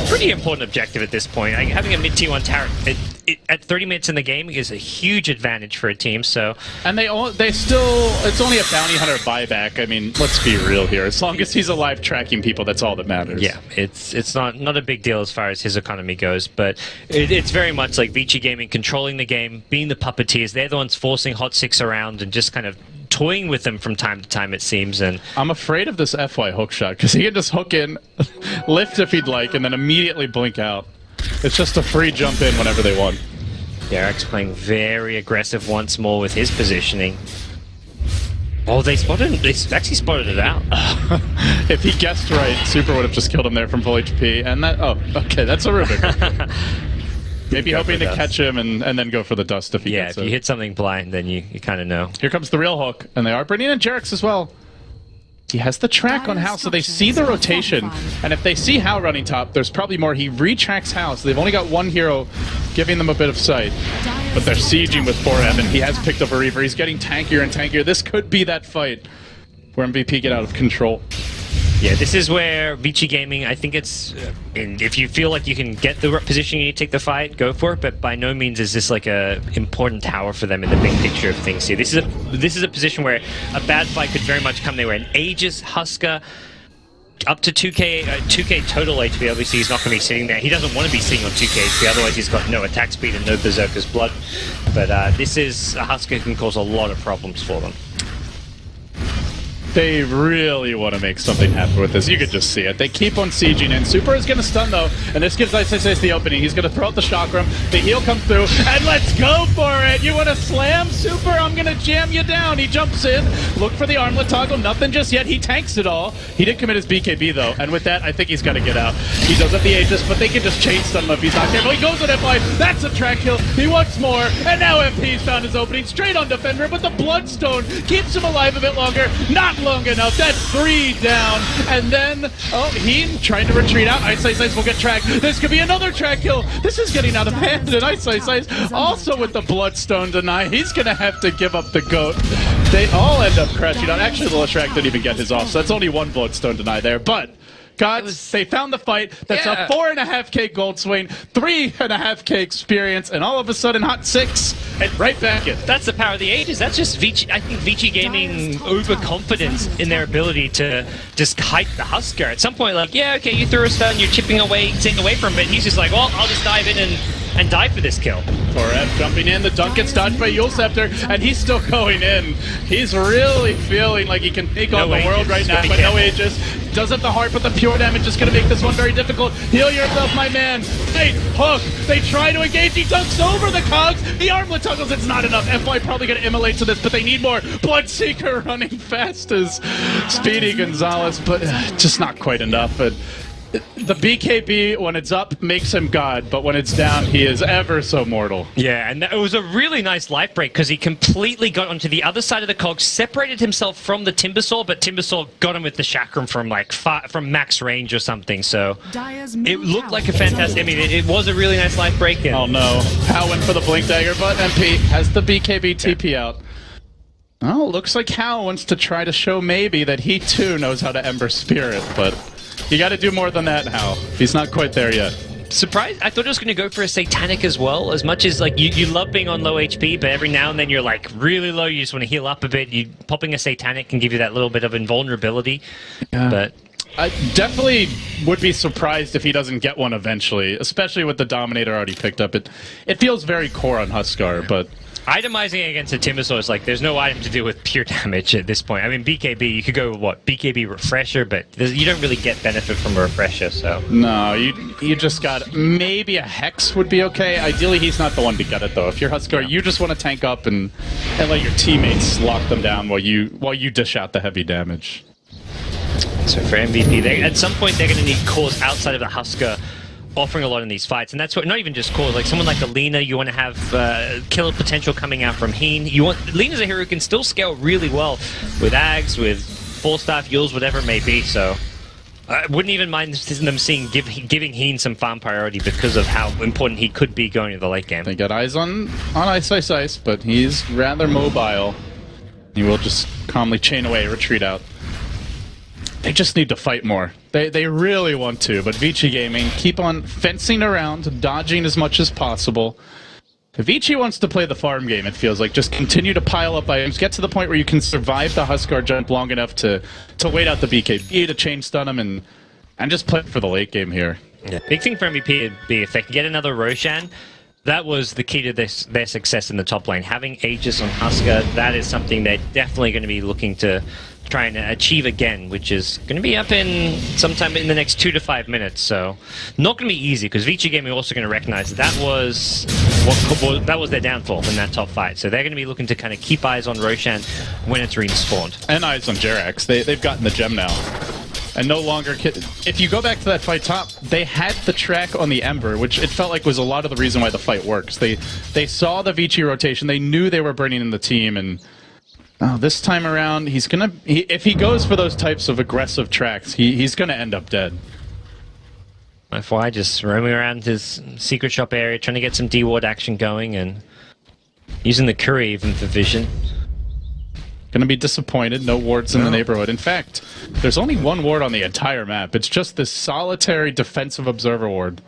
pretty important objective at this point. Like, having a mid-tier 1 tower at 30 minutes in the game is a huge advantage for a team. So, and they still, it's only a bounty hunter buyback. I mean, let's be real here. As long as he's alive tracking people, that's all that matters. yeah, it's not a big deal as far as his economy goes, but it's very much like Vici Gaming controlling the game, being the puppeteers. They're the ones forcing HOT6 around and just kind of toying with them from time to time, it seems. And I'm afraid of this FY hook shot, because he can just hook in, lift if he'd like, and then immediately blink out. It's just a free jump in whenever they want. Derek's playing very aggressive once more with his positioning. Oh, they actually spotted it out. If he guessed right, Super would have just killed him there from full HP. And that, oh, okay, that's a Rubik. Maybe hoping to catch him and then go for the dust if he gets it. Yeah, if you hit something blind, then you kind of know. Here comes the real hook, and they are bringing in Jarek's as well. He has the track on Hal, so they see the rotation. And if they see Hal running top, there's probably more. He retracks Hal, so they've only got one hero giving them a bit of sight. But they're sieging with Forev, and he has picked up a Reaver. He's getting tankier and tankier. This could be that fight where MVP get out of control. Yeah, this is where Vici Gaming, I think it's, and if you feel like you can get the position you need to take the fight, go for it, but by no means is this like a important tower for them in the big picture of things here. This is a position where a bad fight could very much come their way. An Aegis, Husker, up to 2k total HP. Obviously he's not going to be sitting there. He doesn't want to be sitting on 2k HP, otherwise he's got no attack speed and no Berserker's blood. But this is a Husker who can cause a lot of problems for them. They really want to make something happen with this. You could just see it. They keep on sieging in. Super is going to stun, though, and this gives HOT6 the opening. He's going to throw out the chakram. The heal comes through, and let's go for it! You want to slam? Super, I'm going to jam you down. He jumps in. Look for the armlet toggle. Nothing just yet. He tanks it all. He did commit his BKB, though, and with that, I think he's got to get out. He does have the Aegis, but they can just chain stun him if he's not careful. He goes with FI. That's a track kill. He wants more, and now MP's found his opening. Straight on Defender, but the Bloodstone keeps him alive a bit longer. Not long enough. That's 3 down. And then, oh, he trying to retreat out. Ice will get tracked. This could be another track kill. This is getting out of hand. And Ice also with the Bloodstone deny. He's going to have to give up the GOAT. They all end up crashing out. Actually, the Leshrac didn't even get his off, so that's only one Bloodstone deny there. But Gods, they found the fight. That's a 4.5k gold swing, 3.5k experience, and all of a sudden HOT6 and right back in. That's the power of the Aegis. That's just Vici. I think Vici Gaming overconfidence in their ability to just kite the Husker. At some point, like, yeah, okay, you threw a stun, you're chipping away, taking away from it, and he's just like, well, I'll just dive in and die for this kill. Forev jumping in, the dunk gets dodged by Yule Scepter, and he's still going in. He's really feeling like he can take on the world right now, but no Aegis. Does have the heart, but the pure damage is going to make this one very difficult. Heal yourself, my man. Hey, hook. They try to engage. He dunks over the cogs. The armlet tuggles. It's not enough. FY probably going to immolate to this, but they need more. Bloodseeker running fast as Speedy Gonzalez, but just not quite enough. But the BKB, when it's up, makes him God, but when it's down, he is ever so mortal. Yeah, and it was a really nice life break because he completely got onto the other side of the cogs, separated himself from the Timbersaw, but Timbersaw got him with the chakram from like from max range or something. So it looked like a fantastic. I mean, it was a really nice life break. Oh no, Hal went for the blink dagger, but MP has the BKB TP out. Oh, looks like Hal wants to try to show maybe that he too knows how to Ember Spirit, but you got to do more than that, Hal. He's not quite there yet. surprised. I thought it was going to go for a Satanic as well. As much as like you love being on low HP, but every now and then you're like really low. You just want to heal up a bit. Popping a Satanic can give you that little bit of invulnerability. Yeah. But I definitely would be surprised if he doesn't get one eventually, especially with the Dominator already picked up. It feels very core on Huskar, but itemizing against a Timbersaw is like there's no item to deal with pure damage at this point. I mean, BKB, you could go with what? BKB Refresher, but you don't really get benefit from a Refresher, so... No, you just got... Maybe a Hex would be okay. Ideally, he's not the one to get it, though. If you're Huskar, you just want to tank up and let your teammates lock them down while you dish out the heavy damage. So for MVP, at some point they're going to need cores outside of the Huskar offering a lot in these fights, and that's what, not even just cores, like someone like Alina, you want to have killer potential coming out from Heen. Alina's a hero who can still scale really well with Ags, with 4-star fuels, whatever it may be, so I wouldn't even mind them giving Heen some farm priority because of how important he could be going to the late game. They got eyes on Ice, but he's rather mobile. He will just calmly chain away, retreat out. They just need to fight more. They really want to, but Vici Gaming keep on fencing around, dodging as much as possible. If Vici wants to play the farm game, it feels like. Just continue to pile up items, get to the point where you can survive the Huskar jump long enough to wait out the BKB, to chain stun him, and just play for the late game here. Yeah. Big thing for MVP would be if they can get another Roshan. That was the key to their success in the top lane. Having Aegis on Huskar, that is something they're definitely going to be looking to try and achieve again, which is going to be up in sometime in the next 2 to 5 minutes. So not going to be easy, because Vici Gaming are also going to recognize that was their downfall in that top fight. So they're going to be looking to kind of keep eyes on Roshan when it's respawned. And eyes on Jerax. They've gotten the gem now. And no longer... If you go back to that fight top, they had the track on the Ember, which it felt like was a lot of the reason why the fight works. They saw the Vici rotation, they knew they were burning in the team, and this time around, if he goes for those types of aggressive tracks, he's gonna end up dead. FY just roaming around his secret shop area, trying to get some D-ward action going, and using the Curry even for vision. Gonna be disappointed, no wards in the neighborhood. In fact, there's only one ward on the entire map. It's just this solitary defensive observer ward.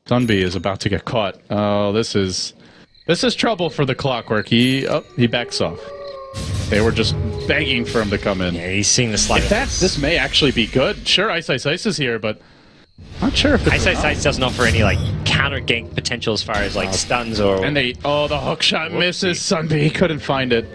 Dunby is about to get caught. Oh, this is trouble for the Clockwork. He backs off. They were just begging for him to come in. Yeah, he's seeing the slide. This may actually be good. Sure, Ice is here, but not sure if it's Ice doesn't offer any like counter gank potential as far as like stuns or. And the hook shot misses. Sunby, he couldn't find it.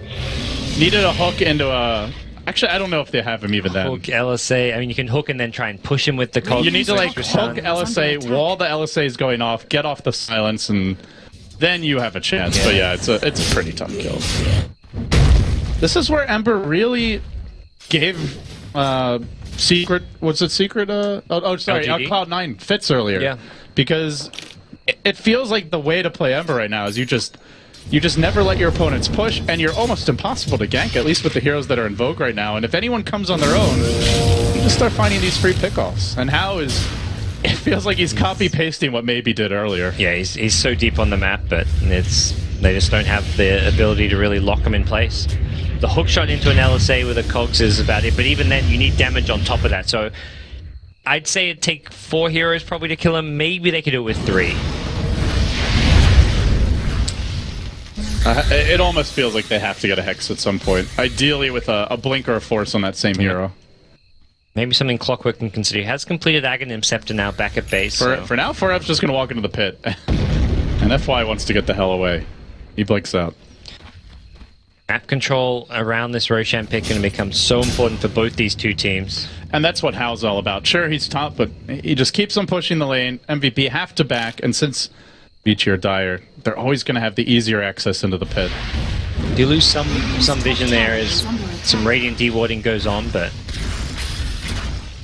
Needed a hook into a... Actually, I don't know if they have him even then. Hook LSA. I mean, you can hook and then try and push him with the cogs. You need to like hook LSA while the LSA is going off, get off the silence, and then you have a chance. Yeah. But yeah, it's a pretty tough kill. This is where Ember really gave Secret... Was it Secret? Cloud9 fits earlier. Yeah. Because it feels like the way to play Ember right now is you just never let your opponents push, and you're almost impossible to gank, at least with the heroes that are in vogue right now. And if anyone comes on their own, you just start finding these free pickoffs. And How is... It feels like he's copy-pasting what Maybe did earlier. Yeah, he's so deep on the map, but they just don't have the ability to really lock him in place. The hook shot into an LSA with a cogs is about it, but even then, you need damage on top of that. So I'd say it'd take 4 heroes probably to kill him. Maybe they could do it with 3. It almost feels like they have to get a Hex at some point. Ideally with a Blink or a Force on that same hero. Maybe something Clockwork can consider. He has completed Aghanim Scepter now back at base. For now, 4F's just going to walk into the pit. And FY wants to get the hell away. He blinks out. Map control around this Roshan pick going to become so important for both these two teams. And that's what Hal's all about. Sure, he's top, but he just keeps on pushing the lane. MVP have to back, and since Vici or Dire, they're always going to have the easier access into the pit. You lose some vision there as some Radiant dewarding goes on, but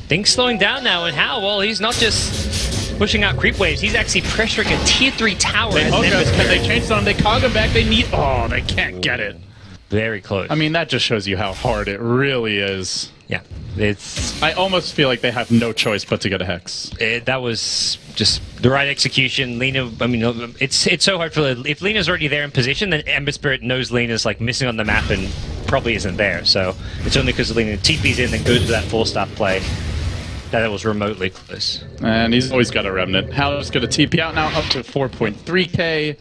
things slowing down now. And Hal, well, he's not just pushing out creep waves, he's actually pressuring a tier 3 tower. They hook us, can they change on him? They cog him back, they can't get it. Very close. I mean, that just shows you how hard it really is. Yeah, I almost feel like they have no choice but to get a Hex. That was just the right execution. Lina, I mean, it's so hard for... If Lina's already there in position, then Ember Spirit knows Lina's like missing on the map and probably isn't there. So it's only because Lina TP's in and goes to that 4-star play. that it was remotely close. And he's always got a remnant. Howler's going to TP out now up to 4.3k.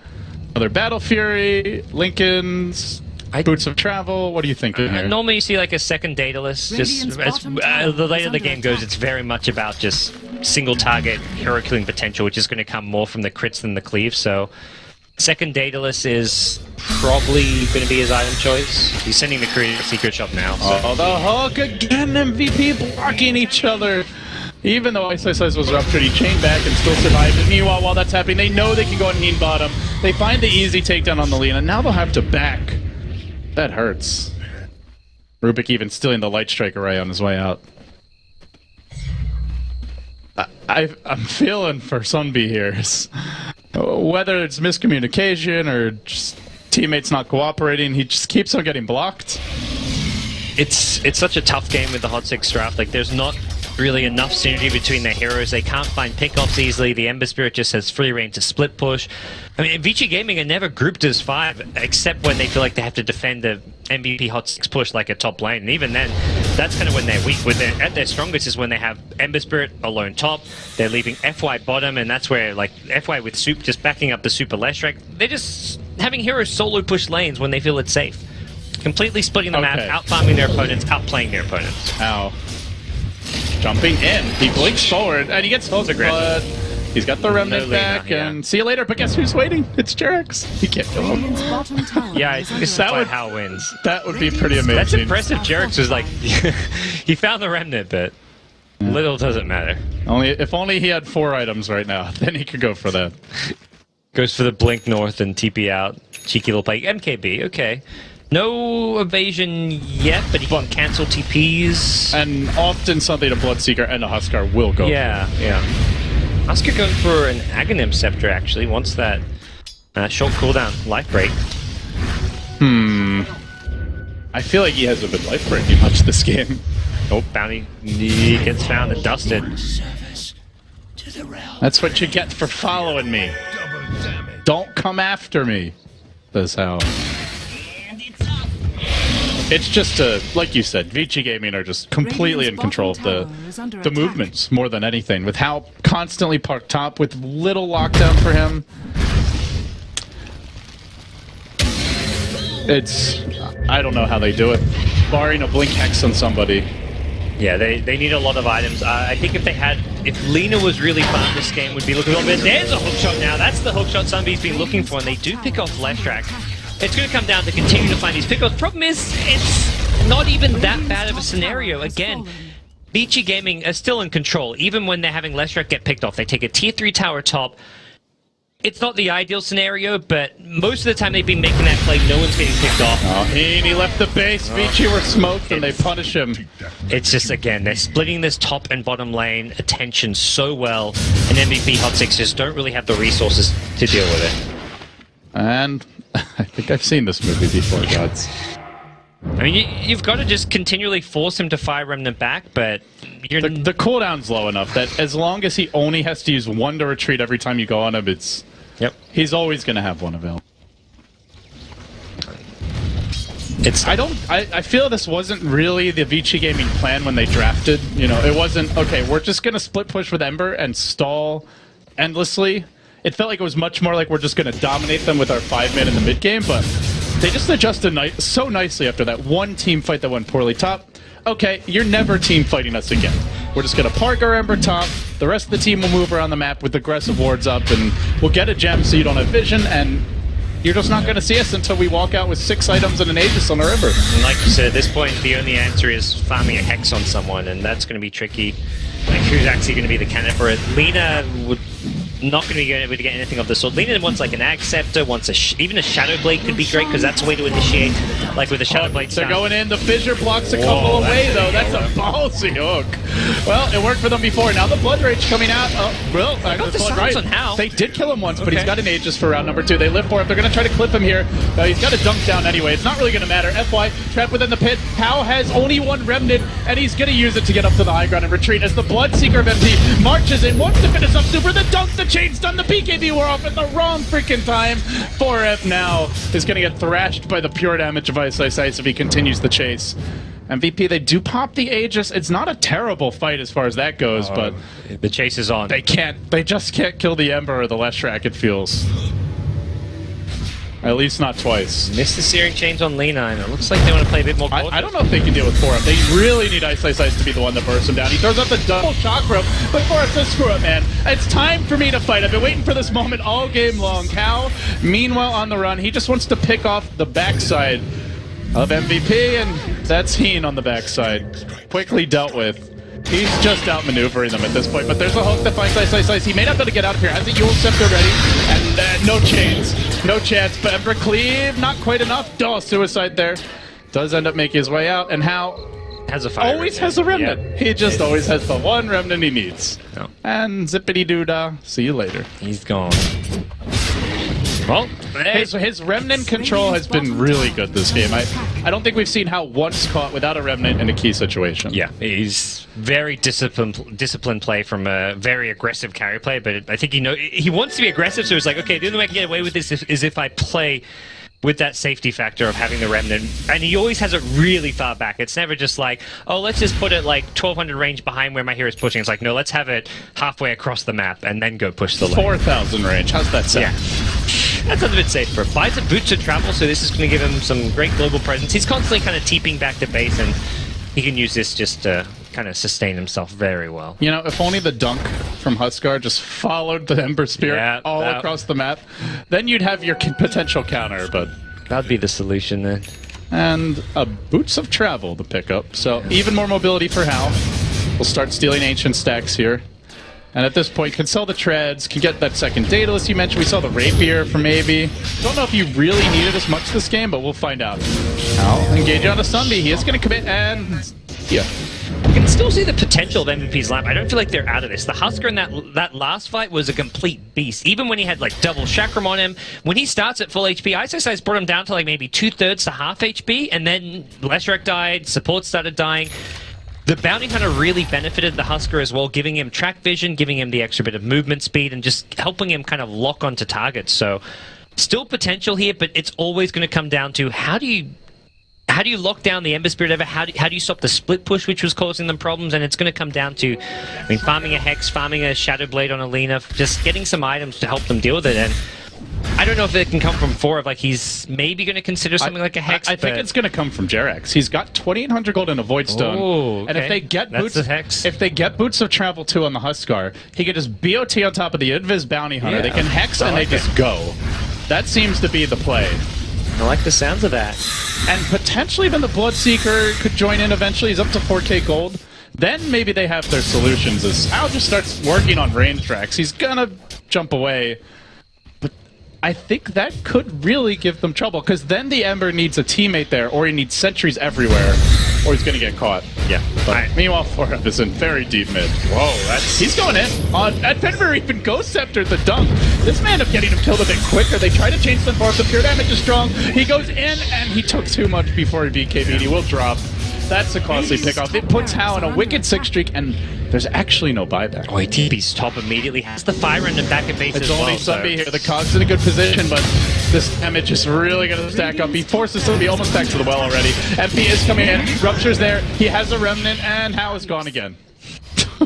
Another Battle Fury, Lincoln's, Boots of Travel. What are you thinking here? Normally you see like a second Daedalus. Just the later the game goes, it's very much about just single target hero killing potential, which is going to come more from the crits than the cleave. So second Daedalus is probably going to be his item choice. He's sending the secret shop now. So. Oh, the hook again! MVP blocking each other. Even though HOT6 was ruptured, he chained back and still survived. And meanwhile, while that's happening, they know they can go and Neen bottom. They find the easy takedown on the Lina. Now they'll have to back. That hurts. Rubik even stealing the Light Strike array on his way out. I'm feeling for Sunbi here. Whether it's miscommunication or just teammates not cooperating, he just keeps on getting blocked. It's such a tough game with the HOT6 draft. Like, there's not really enough synergy between their heroes. They can't find pickoffs easily. The Ember Spirit just has free reign to split push. I mean, Vici Gaming are never grouped as 5, except when they feel like they have to defend the MVP HOT6 push like a top lane. And even then, that's kind of when they're weak. At their strongest is when they have Ember Spirit alone top. They're leaving FY bottom, and that's where, like, FY with Soup just backing up the Super Leshrac. They're just having heroes solo push lanes when they feel it's safe. Completely splitting the map, out-farming their opponents, outplaying their opponents. Ow. Jumping in. He blinks forward, and he gets hooked, but he's got the remnant back, and see you later. But guess who's waiting? It's Jarex. He can't kill him. Yeah, I think this is how wins. That would be pretty amazing. That's impressive. Jarex was like, he found the remnant, but little doesn't matter. If only he had 4 items right now, then he could go for that. Goes for the blink north and TP out. Cheeky little play. MKB, okay. No evasion yet, but he can cancel TPs. And often something a Bloodseeker and a Huskar will go for. Yeah. Huskar going for an Aghanim Scepter, actually, wants that short cooldown life break. I feel like he hasn't been life breaking much this game. Oh, bounty gets found and dusted. That's what you get for following me. Don't come after me. That's how. It's just, like you said, Vici Gaming are just completely in control of the movements more than anything. With how constantly parked top, with little lockdown for him. I don't know how they do it. Barring a Blink Hex on somebody. Yeah, they need a lot of items. I think if Lina was really fun, this game would be looking a little bit. There's a hookshot now. That's the hookshot Sunbee's been looking for, and they do pick off Leshrac. It's going to come down to continue to find these pickoffs. Problem is, it's not even that bad of a scenario. Again, Vici Gaming are still in control. Even when they're having Leshrac get picked off, they take a tier 3 tower top. It's not the ideal scenario, but most of the time they've been making that play, no one's getting picked off. Oh, he left the base. Vici were smoked, and they punish him. It's just, again, they're splitting this top and bottom lane attention so well, and MVP HOT6 just don't really have the resources to deal with it. And I think I've seen this movie before, gods. I mean, you've got to just continually force him to fire Remnant back, but the cooldown's low enough that as long as he only has to use 1 to retreat every time you go on him, he's always going to have 1 available. I feel this wasn't really the Vici Gaming plan when they drafted. You know, it wasn't, okay, we're just going to split push with Ember and stall endlessly. It felt like it was much more like we're just going to dominate them with our 5-man in the mid game, but they just adjusted so nicely after that one team fight that went poorly top. Okay, you're never team fighting us again. We're just going to park our Ember top. The rest of the team will move around the map with aggressive wards up, and we'll get a gem so you don't have vision, and you're just not going to see us until we walk out with 6 items and an Aegis on our Ember. And like you said, at this point, the only answer is farming a Hex on someone, and that's going to be tricky. Like, who's actually going to be the candidate for it? Lina would not going to be able to get anything of the sort. Lina wants like an Ag Scepter, wants even a Shadow Blade could be great because that's a way to initiate. Like with the Shadow Blade. They're going in. The Fissure blocks a couple away though. That's a ballsy hook. Well, it worked for them before. Now the Blood Rage coming out. Oh, well, got the sounds on How. They did kill him once, but he's got an Aegis for round number 2. They live for it. They're going to try to clip him here. He's got a dunk down anyway. It's not really going to matter. FY trapped within the pit. How has only 1 remnant, and he's going to use it to get up to the high ground and retreat as the Bloodseeker of MT marches in, wants to finish up super. The dunk, the chain's done. The BKB were off at the wrong freaking time. 4F now is going to get thrashed by the pure damage of HOT6 if he continues the chase. MVP, they do pop the Aegis. It's not a terrible fight as far as that goes, but the chase is on. they just can't kill the Ember or the Leshrac, it feels. At least not twice. Missed the Searing Chains on Lina, and it looks like they want to play a bit more cautious. I don't know if they can deal with 4-up. They really need Ice to be the one that bursts him down. He throws up the double shock rope, but 4-up says, screw it, man. It's time for me to fight. I've been waiting for this moment all game long. Cal, meanwhile, on the run. He just wants to pick off the backside of MVP, and that's Heen on the backside. Quickly dealt with. He's just outmaneuvering them at this point, but there's a hook that finds Ice. He may not be able to get out of here. Has a Yule Scepter ready, and no chains. No chance, but Ember Cleave, not quite enough. Oh, suicide there. Does end up making his way out, and How has a fire always has a remnant. Yep. He just always has the one remnant he needs. No. And zippity-doo-dah. See you later. He's gone. Well, his remnant control has been really good this game. I don't think we've seen How once caught without a remnant in a key situation. Yeah, he's very disciplined play from a very aggressive carry play, but I think he wants to be aggressive, so he's like, okay, the only way I can get away with this is if I play with that safety factor of having the remnant, and he always has it really far back. It's never just like, oh, let's just put it like 1200 range behind where my hero's pushing. It's like, no, let's have it halfway across the map and then go push the lane. 4,000 range. How's that sound? Yeah. That sounds a bit safer. Buys a boots of travel, so this is going to give him some great global presence. He's constantly kind of TPing back to base, and he can use this just to kind of sustain himself very well. You know, if only the dunk from Huskar just followed the Ember Spirit across the map, then you'd have your potential counter, but... That'd be the solution then. And a Boots of Travel to pick up, so even more mobility for Hal. We'll start stealing Ancient stacks here. And at this point, can sell the treads, can get that second Daedalus you mentioned. We saw the Rapier for maybe. Don't know if you really need it as much this game, but we'll find out. Hal engaging on a Sunbeam. He is going to commit, and yeah. I can still see the potential of MVP's lamp. I don't feel like they're out of this. The Huskar in that last fight was a complete beast. Even when he had like double chakram on him, when he starts at full HP, Ice brought him down to like maybe 2/3 to half HP, and then Leshrac died, support started dying. The Bounty Hunter really benefited the Huskar as well, giving him track vision, giving him the extra bit of movement speed, and just helping him kind of lock onto targets. So still potential here, but it's always going to come down to how do you lock down the Ember Spirit ever? How do you stop the split push, which was causing them problems? And it's going to come down to, I mean, farming a Hex, farming a Shadow Blade on Alina, just getting some items to help them deal with it. And I don't know if it can come from 4, like he's maybe going to consider something like a Hex. I think it's going to come from Jerax. He's got 2,800 gold and a Void Stone. Ooh, okay. And if they get That's boots, the Hex. If they get Boots of Travel 2 on the Huskar, he can just BOT on top of the Invis Bounty Hunter. Yeah. They can Hex and they just go. That seems to be the play. I like the sounds of that. And potentially even the Bloodseeker could join in eventually. He's up to 4k gold. Then maybe they have their solutions as Al just starts working on range tracks. He's gonna jump away. But I think that could really give them trouble, because then the Ember needs a teammate there, or he needs sentries everywhere, or he's gonna get caught. Yeah. But meanwhile, 4F is in very deep mid. Whoa, he's going in. At Fenrir, even Ghost Scepter the dunk. This man up getting him killed a bit quicker. They try to change the form. The pure damage is strong. He goes in, and he took too much before he BKB'd. He will drop. That's a costly pickoff. It puts Hal in a wicked 6 streak, and there's actually no buyback. Oh, he TP's top immediately. Has the fire in the back at base as well. It's only Sunbeam here. The Cog's in a good position, but this damage is really going to stack up. He forces Sunbeam almost back to the well already. MP is coming in. Rupture's there. He has a remnant, and Hal is gone again.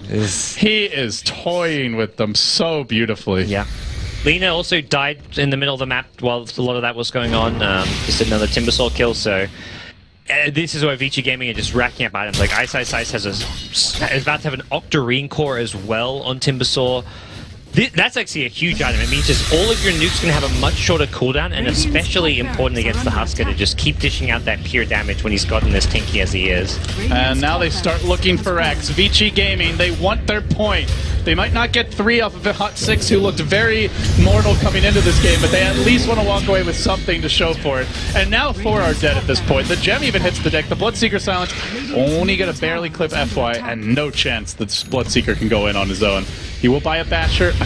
He is toying with them so beautifully. Yeah. Lina also died in the middle of the map while a lot of that was going on. Just another Timbersaw kill, so... this is where Vici Gaming are just racking up items. Like Ice is about to have an Octarine core as well on Timbersaw. That's actually a huge item. It means just all of your nukes can have a much shorter cooldown, and especially important against the Huskar to just keep dishing out that pure damage when he's gotten as tanky as he is. And now they start looking for X. Vici Gaming, they want their point. They might not get 3 off of HOT6, who looked very mortal coming into this game, but they at least want to walk away with something to show for it. And now 4 are dead at this point. The gem even hits the deck. The Bloodseeker silence only gonna barely clip FY, and no chance that Bloodseeker can go in on his own. He will buy a Basher, a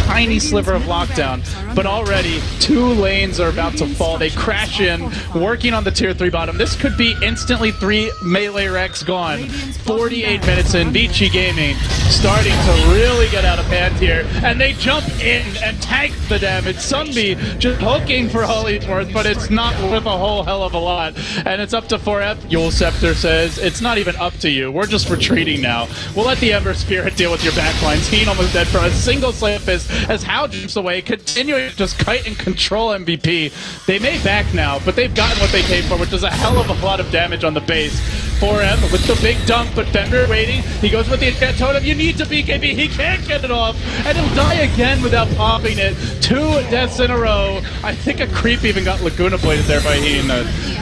tiny sliver of lockdown, but already 2 lanes are about to fall. They crash in, working on the tier 3 bottom. This could be instantly 3 melee Rex gone. 48 minutes in, Vici Gaming starting to really get out of hand here, and they jump in and tank the damage. Sunbi just hooking for Holy's worth, but it's not worth a whole hell of a lot. And it's up to 4F. Yule Scepter says, it's not even up to you. We're just retreating now. We'll let the Ember Spirit deal with your backlines. Heen almost dead from a single Slam Fist as Hao jumps away, continuing to just kite and control MVP. They may back now, but they've gotten what they came for, which is a hell of a lot of damage on the base. 4M with the big dunk, but Bender waiting. He goes with the Enchant Totem. You need to BKB. He can't get it off, and he'll die again without popping it. 2 deaths in a row. I think a creep even got Laguna bladed there by Heen.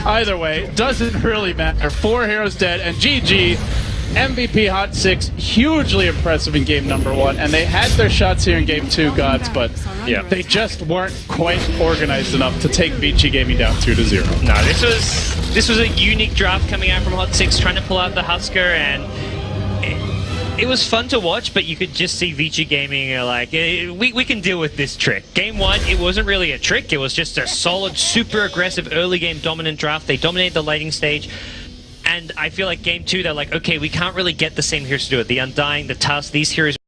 Either way, doesn't really matter. 4 heroes dead, and GG. MVP HOT6, hugely impressive in game number 1, and they had their shots here in game 2, Gods, but they just weren't quite organized enough to take Vici Gaming down 2-0. No, this was a unique draft coming out from HOT6, trying to pull out the Husker, and it was fun to watch, but you could just see Vici Gaming like, we can deal with this trick. Game 1, it wasn't really a trick, it was just a solid, super aggressive early game dominant draft. They dominated the laning stage. And I feel like game 2, they're like, okay, we can't really get the same heroes to do it. The Undying, the Tusk, these heroes